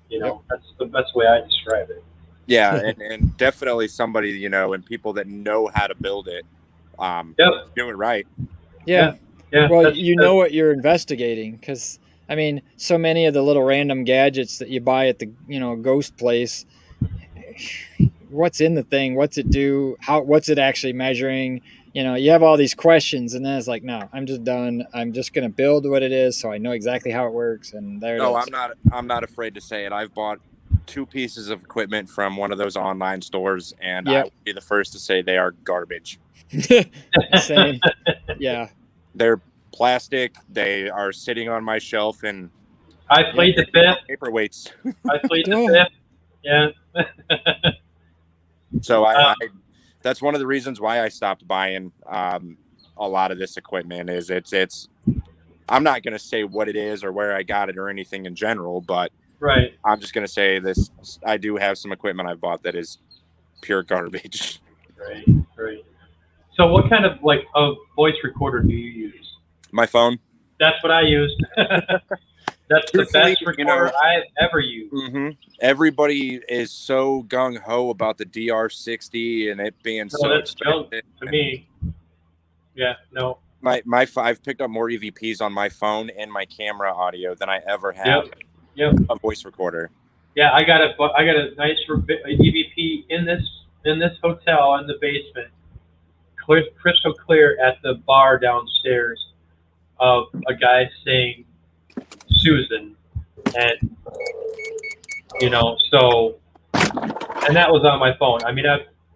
Yep.
That's the best way I describe it.
Yeah, and definitely somebody, and people that know how to build it,
Yep.
do it right.
Yeah.
Yeah.
Well,
That's,
you know what you're investigating, because I mean, so many of the little random gadgets that you buy at the ghost place, what's in the thing, what's it do, what's it actually measuring, you have all these questions, and then it's like, no, I'm just done. I'm just going to build what it is so I know exactly how it works, and there it
Oh,
is.
I'm not afraid to say it. I've bought 2 pieces of equipment from one of those online stores, and I
Yep.
would be the first to say they are garbage.
Same. Yeah.
They're plastic. They are sitting on my shelf, and
I played the fifth.
paperweights.
I played the
Oh.
fifth. Yeah.
So I that's one of the reasons why I stopped buying a lot of this equipment. Is it's I'm not going to say what it is or where I got it or anything in general, but
Right.
I'm just going to say this. I do have some equipment I bought that is pure garbage.
Right. Right. So, what kind of a voice recorder do you use?
My phone.
That's what I use. That's the
Truthfully,
best recorder I've ever used.
Mm-hmm. Everybody is so gung ho about the DR60 and it being
No,
so
that's junk
expensive.
to me. Yeah. No.
I've picked up more EVPs on my phone and my camera audio than I ever have
Yep.
a voice recorder.
Yeah, I got a nice EVP in this hotel in the basement, crystal clear at the bar downstairs, of a guy saying Susan, and so, and that was on my phone. I mean,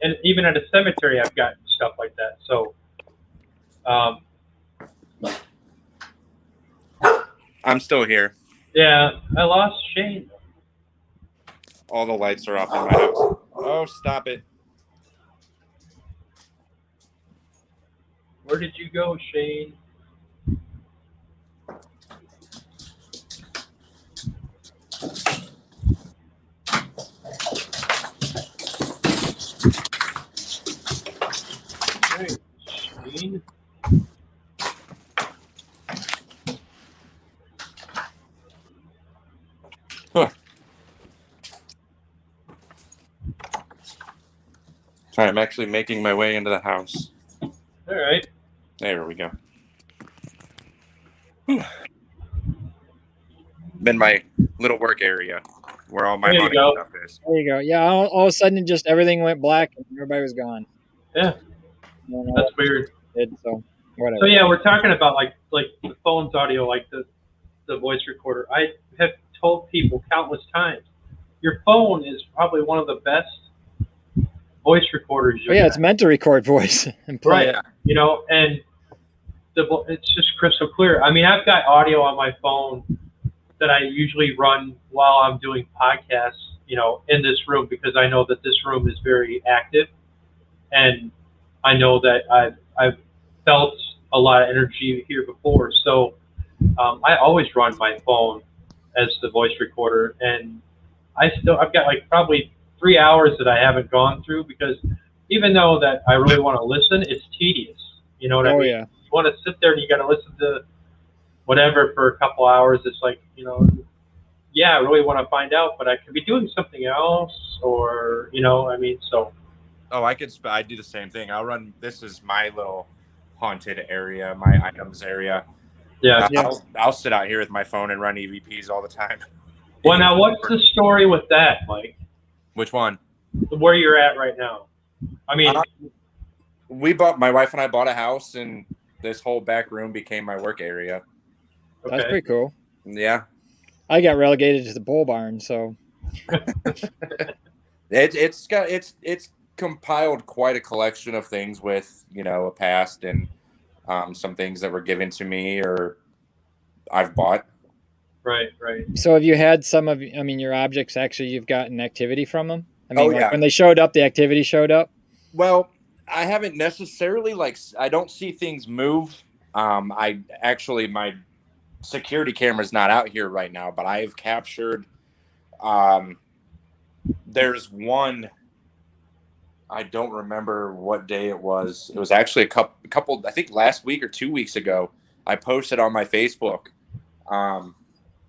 and even at a cemetery, I've gotten stuff like that. So,
I'm still here.
yeah, I lost Shane.
All the lights are off in my house. Oh, stop it.
Where did you go, Shane? Hey, Shane.
Huh. Sorry, I'm actually making my way into the house.
All right.
There we go. Been my little work area where all my
There you
money
go.
stuff is.
There you go. Yeah. All of a sudden, just everything went black and everybody was gone.
Yeah, that's weird.
So whatever.
So yeah, we're talking about like the phone's audio, like the voice recorder. I have told people countless times, your phone is probably one of the best voice recorders you
Oh, yeah,
have.
it's meant to record voice and play
Right.
it.
And it's just crystal clear. I mean, I've got audio on my phone that I usually run while I'm doing podcasts, in this room, because I know that this room is very active, and I know that I've felt a lot of energy here before. So I always run my phone as the voice recorder, and I've got like probably 3 hours that I haven't gone through, because even though that I really want to listen, it's tedious. You know what I
Oh
mean?
yeah.
You want to sit there and you got to listen to whatever for a couple hours. It's like, yeah, I really want to find out, but I could be doing something else, or I mean, so.
Oh, I do the same thing. This is my little haunted area, my items area.
Yeah.
I'll sit out here with my phone and run EVPs all the time.
Well, now what's the story with that, Mike?
Which one?
Where you're at right now? I mean,
my wife and I bought a house, and this whole back room became my work area.
okay.
That's pretty cool.
Yeah.
I got relegated to the pole barn, so
It's compiled quite a collection of things with a past and some things that were given to me or I've bought.
Right.
So have you had some of, I mean, your objects actually, you've gotten activity from them? I mean,
yeah.
when they showed up, the activity showed up?
Well, I haven't necessarily, I don't see things move. My security camera's not out here right now, but I have captured, there's one I don't remember what day it was. It was actually a couple, I think last week or 2 weeks ago. I posted on my Facebook,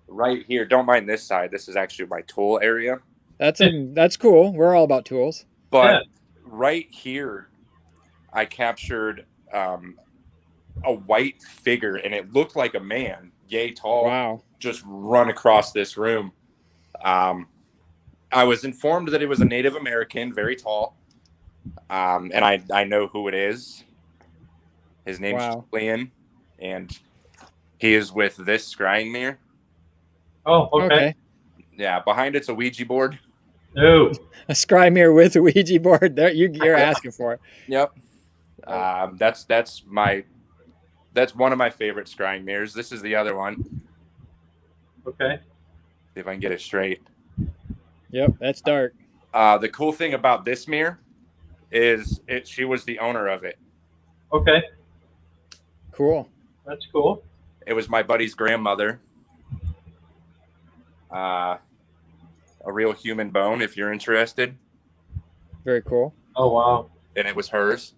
right here. Don't mind this side. This is actually my tool area.
That's cool. We're all about tools.
But right here, I captured a white figure, and it looked like a man, yay tall,
Wow.
just run across this room. I was informed that it was a Native American, very tall, and I know who it is. His name's Julian, and he is with this scrying mirror.
Oh, okay.
Yeah, behind it's a Ouija board.
No.
A scry mirror with a Ouija board. There, you're asking for it.
Yep. That's one of my favorite scrying mirrors. This is the other one.
Okay.
See if I can get it straight.
Yep, that's dark.
The cool thing about this mirror is she was the owner of it.
Okay.
Cool.
That's cool.
It was my buddy's grandmother. A real human bone, if you're interested.
Very cool.
Oh, wow.
And it was hers.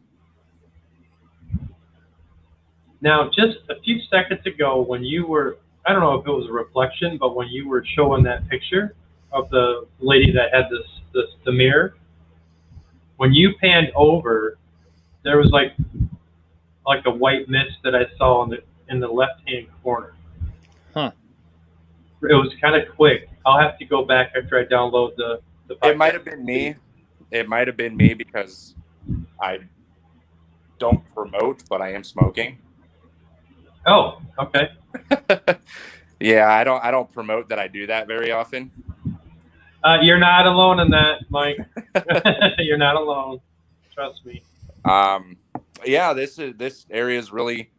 Now, just a few seconds ago, when you were, I don't know if it was a reflection, but when you were showing that picture of the lady that had the mirror, when you panned over, there was like a white mist that I saw in the left-hand corner.
Huh.
It was kind of quick. I'll have to go back after I download the podcast.
It might have been me. It might have been me because I don't promote, but I am smoking.
Oh, okay.
Yeah, I don't promote that I do that very often.
You're not alone in that, Mike. You're not alone. Trust me.
Yeah, this area's really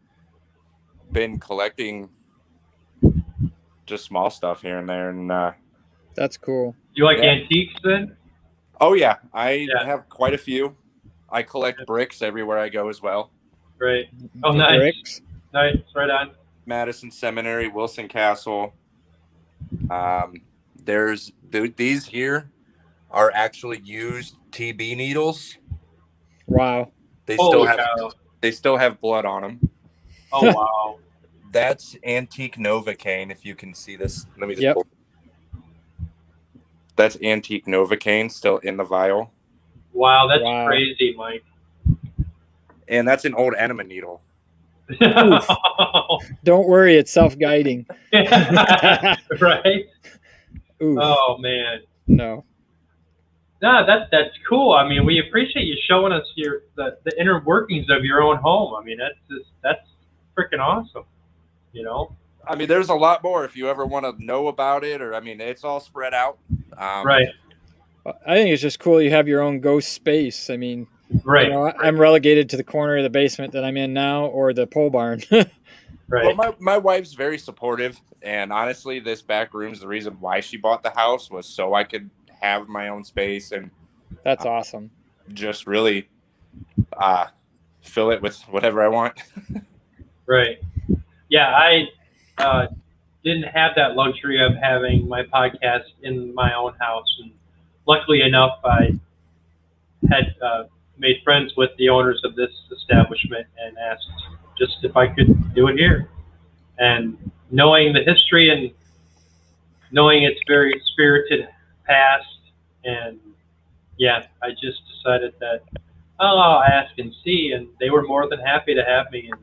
been collecting just small stuff here and there, and
that's cool.
You like antiques then?
Oh yeah, I have quite a few. I collect bricks everywhere I go as well.
Great. Oh, nice.
Bricks.
Nice. Right on.
Madison Seminary, Wilson Castle. There's these here are actually used TB needles.
Wow.
They
Holy
still have blood on them.
Oh wow.
That's antique Novocaine. If you can see this, let me just.
Yep.
That's antique Novocaine still in the vial.
Wow, that's crazy, Mike.
And that's an old enema needle.
Don't worry, it's self-guiding.
Right?
Oof.
Oh man.
No.
No, that's cool. I mean, we appreciate you showing us the inner workings of your own home. I mean, that's freaking awesome. You know.
I mean, there's a lot more if you ever want to know about it, or I mean, it's all spread out.
Right.
I think it's just cool you have your own ghost space. I mean,
right.
You know, I'm relegated to the corner of the basement that I'm in now, or the pole barn.
Right.
Well, my wife's very supportive, and honestly, this back room's the reason why she bought the house, was so I could have my own space, and
that's awesome.
Just really fill it with whatever I want.
Right. Yeah, I didn't have that luxury of having my podcast in my own house, and luckily enough, I had made friends with the owners of this establishment and asked just if I could do it here. And knowing the history and knowing its very spirited past, and yeah, I just decided that I'll ask and see, and they were more than happy to have me. And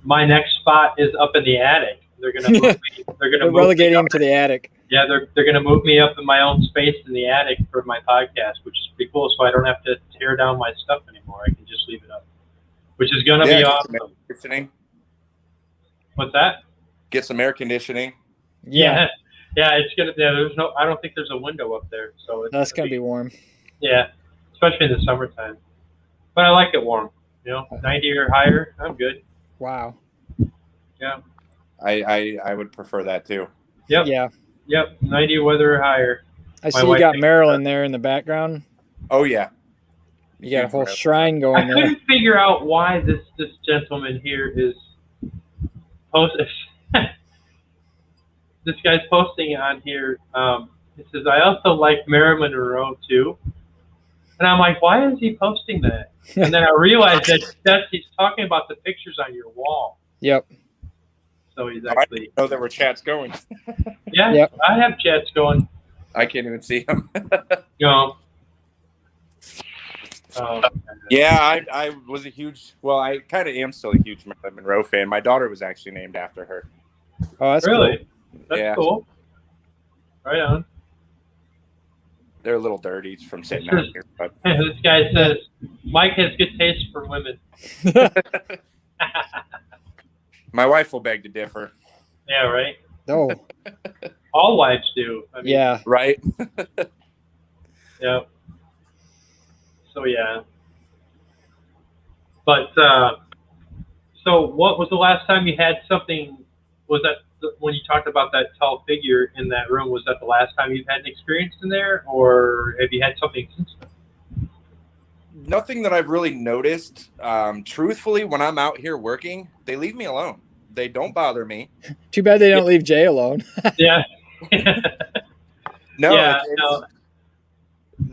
my next spot is up in the attic. They're gonna move me. They're
relegating him to the attic.
Yeah, they're gonna move me up in my own space in the attic for my podcast, which is pretty cool. So I don't have to tear down my stuff anymore. I can just leave it up, which is gonna be awesome. What's that?
Get some air conditioning.
Yeah.
Yeah, it's gonna. Yeah, I don't think there's a window up there, so
that's gonna be warm.
Yeah, especially in the summertime. But I like it warm. You know, 90 or higher, I'm good.
Wow.
Yeah.
I would prefer that too.
Yep.
Yeah.
Yep. 90 weather or higher.
I see you got Maryland there in the background.
Oh yeah.
You got a whole shrine going there.
I couldn't figure out why this gentleman here is posting. This guy's posting on here. It says, I also like Marilyn Monroe too. And I'm like, why is he posting that? And then I realized that he's talking about the pictures on your wall.
Yep.
So he's
I
actually,
didn't know there were chats going.
yeah,
Yep.
I have chats going,
I can't even see them.
you know. Oh,
Yeah, I was a huge, well, I kind of am still a huge Marilyn Monroe fan. My daughter was actually named after her.
Oh, that's
really?
cool.
That's
Yeah.
cool. Right on.
They're a little dirty from sitting out here, but
This guy says, Mike has good taste for women.
my wife will beg to differ.
Yeah, right?
Oh,
All wives do. I mean,
yeah.
Right?
Yeah. So, yeah. But, so what was the last time you had something, was that when you talked about that tall figure in that room, was that the last time you've had an experience in there, or have you had something since then?
Nothing that I've really noticed. Truthfully, when I'm out here working, they leave me alone. They don't bother me.
Too bad they don't leave Jay alone.
Yeah.
No,
Yeah,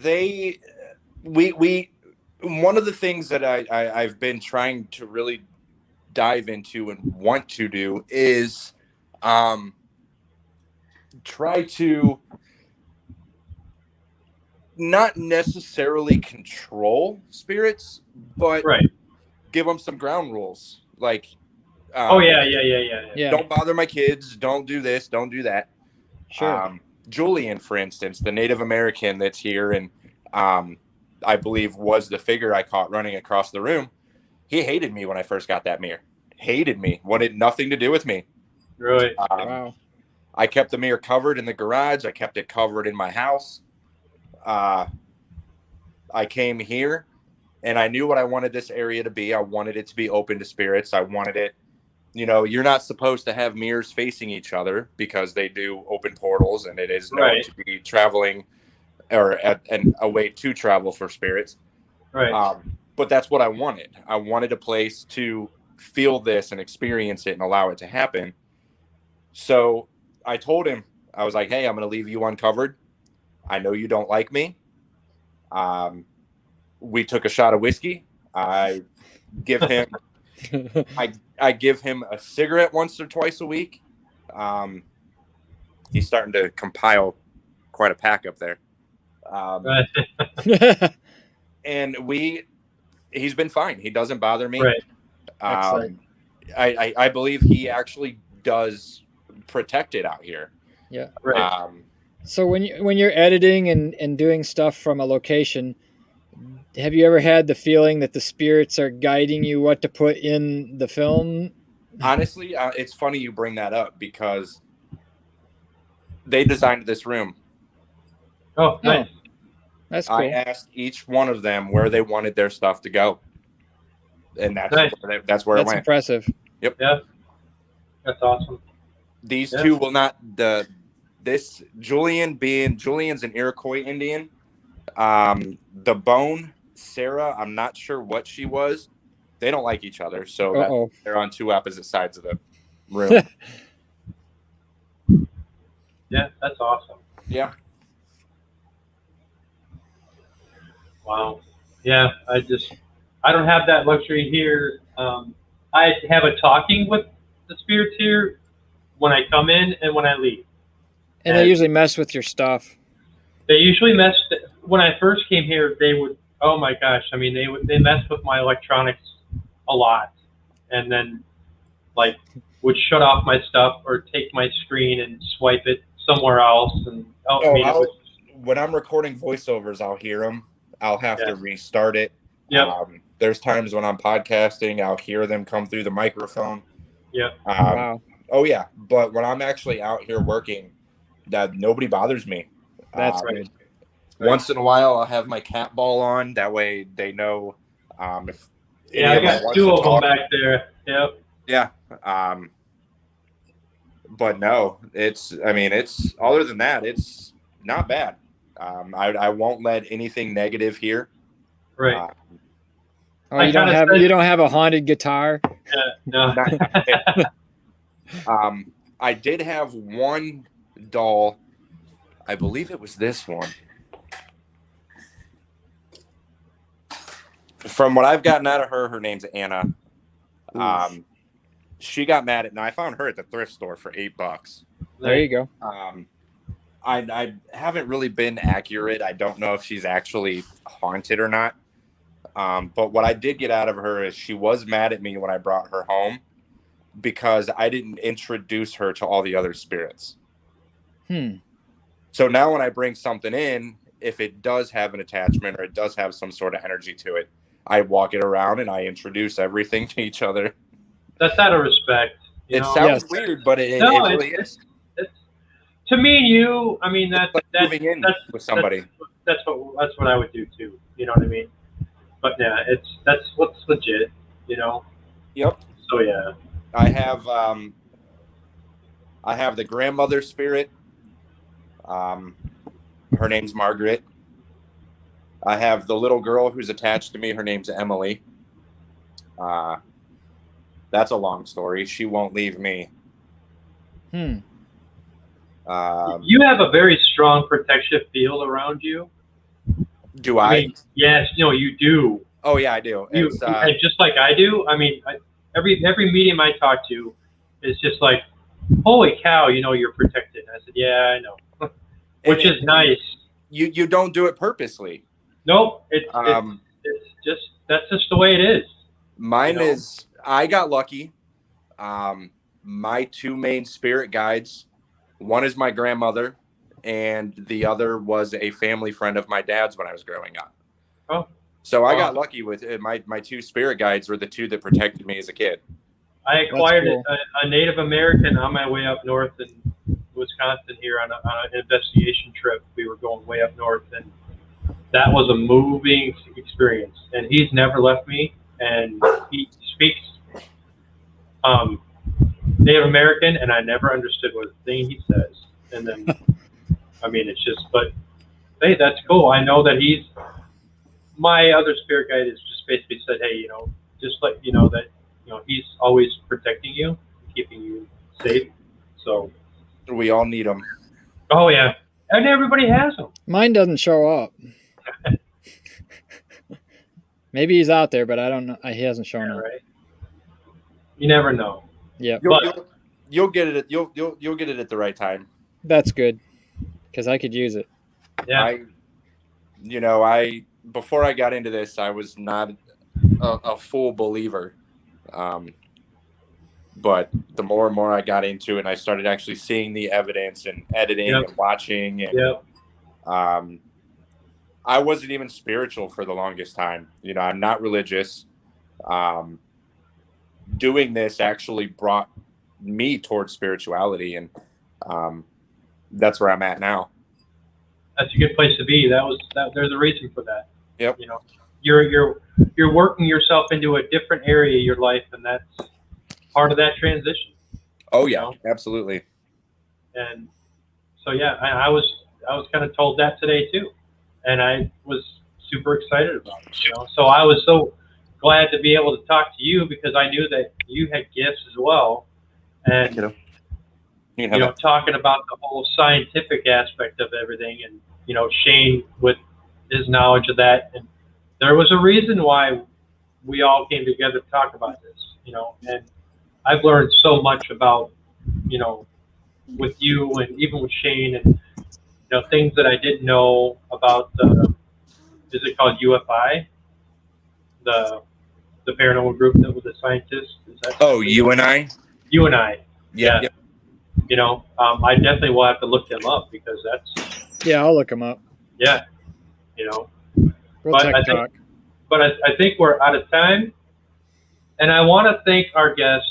it's we one of the things that I've been trying to really dive into and want to do is try to not necessarily control spirits, but
right.
give them some ground rules. Like,
Oh, yeah.
Yeah.
don't bother my kids. Don't do this. Don't do that.
Sure.
Julian, for instance, the Native American that's here, and I believe was the figure I caught running across the room. He hated me when I first got that mirror. Hated me. Wanted nothing to do with me.
Right.
Wow.
I kept the mirror covered in the garage. I kept it covered in my house. I came here, and I knew what I wanted this area to be. I wanted it to be open to spirits. I wanted it, you're not supposed to have mirrors facing each other because they do open portals, and it is known
Right.
to be traveling or a way to travel for spirits.
Right.
But that's what I wanted. I wanted a place to feel this and experience it and allow it to happen. So I told him, I was like, hey, I'm going to leave you uncovered. I know you don't like me. We took a shot of whiskey. I give him I give him a cigarette once or twice a week. He's starting to compile quite a pack up there.
Right.
And he's been fine. He doesn't bother me.
Right.
Excellent.
I believe he actually does protect it out here.
Yeah.
Right.
So when you're editing and doing stuff from a location, have you ever had the feeling that the spirits are guiding you what to put in the film?
Honestly, it's funny you bring that up because they designed this room.
Oh, nice.
That's cool.
I asked each one of them where they wanted their stuff to go, and that's
Nice.
that's where it
That's
went.
impressive.
Yep.
Yeah. That's awesome.
These
Yeah.
two will not. This Julian's an Iroquois Indian. The bone Sarah, I'm not sure what she was. They don't like each other, so they're on two opposite sides of the room.
Yeah, that's awesome.
Yeah.
Wow. Yeah, I don't have that luxury here. I have a talking with the spirits here when I come in and when I leave.
And they usually mess with your stuff.
They usually when I first came here, they would, oh my gosh, I mean, they messed with my electronics a lot. And then, like, would shut off my stuff or take my screen and swipe it somewhere else. And,
when I'm recording voiceovers, I'll hear them. I'll have to restart it.
Yep.
There's times when I'm podcasting, I'll hear them come through the microphone.
Yeah.
Wow.
Oh yeah, but when I'm actually out here working, that nobody bothers me.
That's good.
Once in a while, I'll have my cat ball on. That way, they know if.
Yeah, I got two of them back there. Yep.
Yeah. But no, it's other than that, it's not bad. I won't let anything negative here.
Right.
You don't have a haunted guitar?
No.
I did have one doll. I believe it was this one. From what I've gotten out of her, her name's Anna.
Oof.
She got mad at me. I found her at the thrift store for $8.
There you go.
I haven't really been accurate. I don't know if she's actually haunted or not. But what I did get out of her is she was mad at me when I brought her home because I didn't introduce her to all the other spirits. So now when I bring something in, if it does have an attachment or it does have some sort of energy to it, I walk it around and I introduce everything to each other.
That's out of respect.
It sounds weird, but it really is.
To me and you, I mean, that's
moving in with somebody.
That's what I would do too. You know what I mean? But yeah, that's what's legit. You know.
Yep.
So yeah.
I have the grandmother spirit. Her name's Margaret. I have the little girl who's attached to me. Her name's Emily. That's a long story. She won't leave me.
You have a very strong protective field around you.
Do I?
mean, yes, you do.
Oh yeah, I do.
And just like I do. I mean, every medium I talk to is just like, holy cow, you're protected. I said, yeah, I know, which is nice.
You don't do it purposely.
Nope. It's just that's just the way it is.
Mine is. I got lucky. My two main spirit guides. One is my grandmother, and the other was a family friend of my dad's when I was growing up.
Oh.
So I got lucky with it. My two spirit guides were the two that protected me as a kid.
I acquired a Native American on my way up north in Wisconsin here on an investigation trip. We were going way up north, and that was a moving experience. And he's never left me, and he speaks Native American, and I never understood what thing he says. And then, I mean, it's just, but hey, that's cool. I know that my other spirit guide has just basically said, hey, just let you know that, he's always protecting you, keeping you safe. So
we all need them.
Oh yeah, and everybody has them.
Mine doesn't show up. Maybe he's out there, but I don't know. He hasn't shown up.
Right. You never know.
Yeah.
You'll get it. You'll get it at the right time.
That's good, because I could use it.
Yeah.
Before I got into this, I was not a full believer. But the more and more I got into it, and I started actually seeing the evidence and editing and watching, and I wasn't even spiritual for the longest time. I'm not religious. Doing this actually brought me towards spirituality, and that's where I'm at now.
That's a good place to be. There's a reason for that.
Yep.
You're working yourself into a different area of your life, and that's part of that transition.
Oh yeah, absolutely.
And so yeah, I was kind of told that today too, and I was super excited about it. So I was so glad to be able to talk to you because I knew that you had gifts as well, and talking about the whole scientific aspect of everything, and Shane with his knowledge of that, and there was a reason why we all came together to talk about this, and I've learned so much about, with you and even with Shane, and things that I didn't know about is it called UFI, the paranormal group that was a scientist? Is that
you and I?
You and I.
Yeah.
I definitely will have to look them up because that's.
Yeah, I'll look them up.
Yeah.
We'll tech talk.
But I think we're out of time, and I want to thank our guest,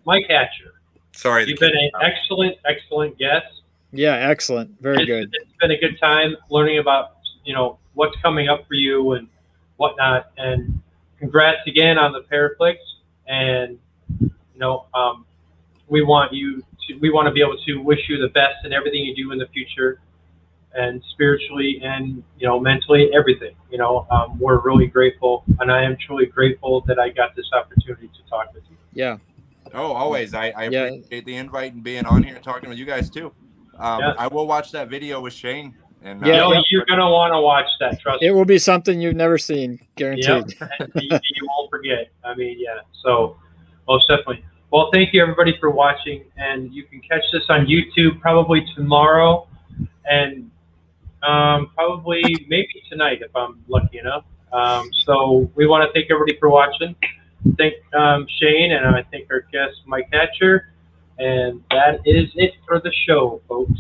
Mike Hatcher.
Sorry,
you've been an excellent guest.
Yeah, excellent. Very good.
It's been a good time learning about what's coming up for you and whatnot. And congrats again on the Paraflixx. And we want to be able to wish you the best in everything you do in the future, and spiritually and mentally, everything. We're really grateful, and I am truly grateful that I got this opportunity to talk with you.
Yeah.
Oh, always. I appreciate the invite and being on here and talking with you guys too. I will watch that video with Shane. And
you're gonna want to watch that. Trust me.
It will be something you've never seen, guaranteed.
Yep. And you won't forget. I mean, yeah. So, most definitely. Well, thank you everybody for watching, and you can catch this on YouTube probably tomorrow, and probably maybe tonight if I'm lucky enough. So we want to thank everybody for watching. Thank Shane, and I thank our guest Mike Hatcher, and that is it for the show, folks.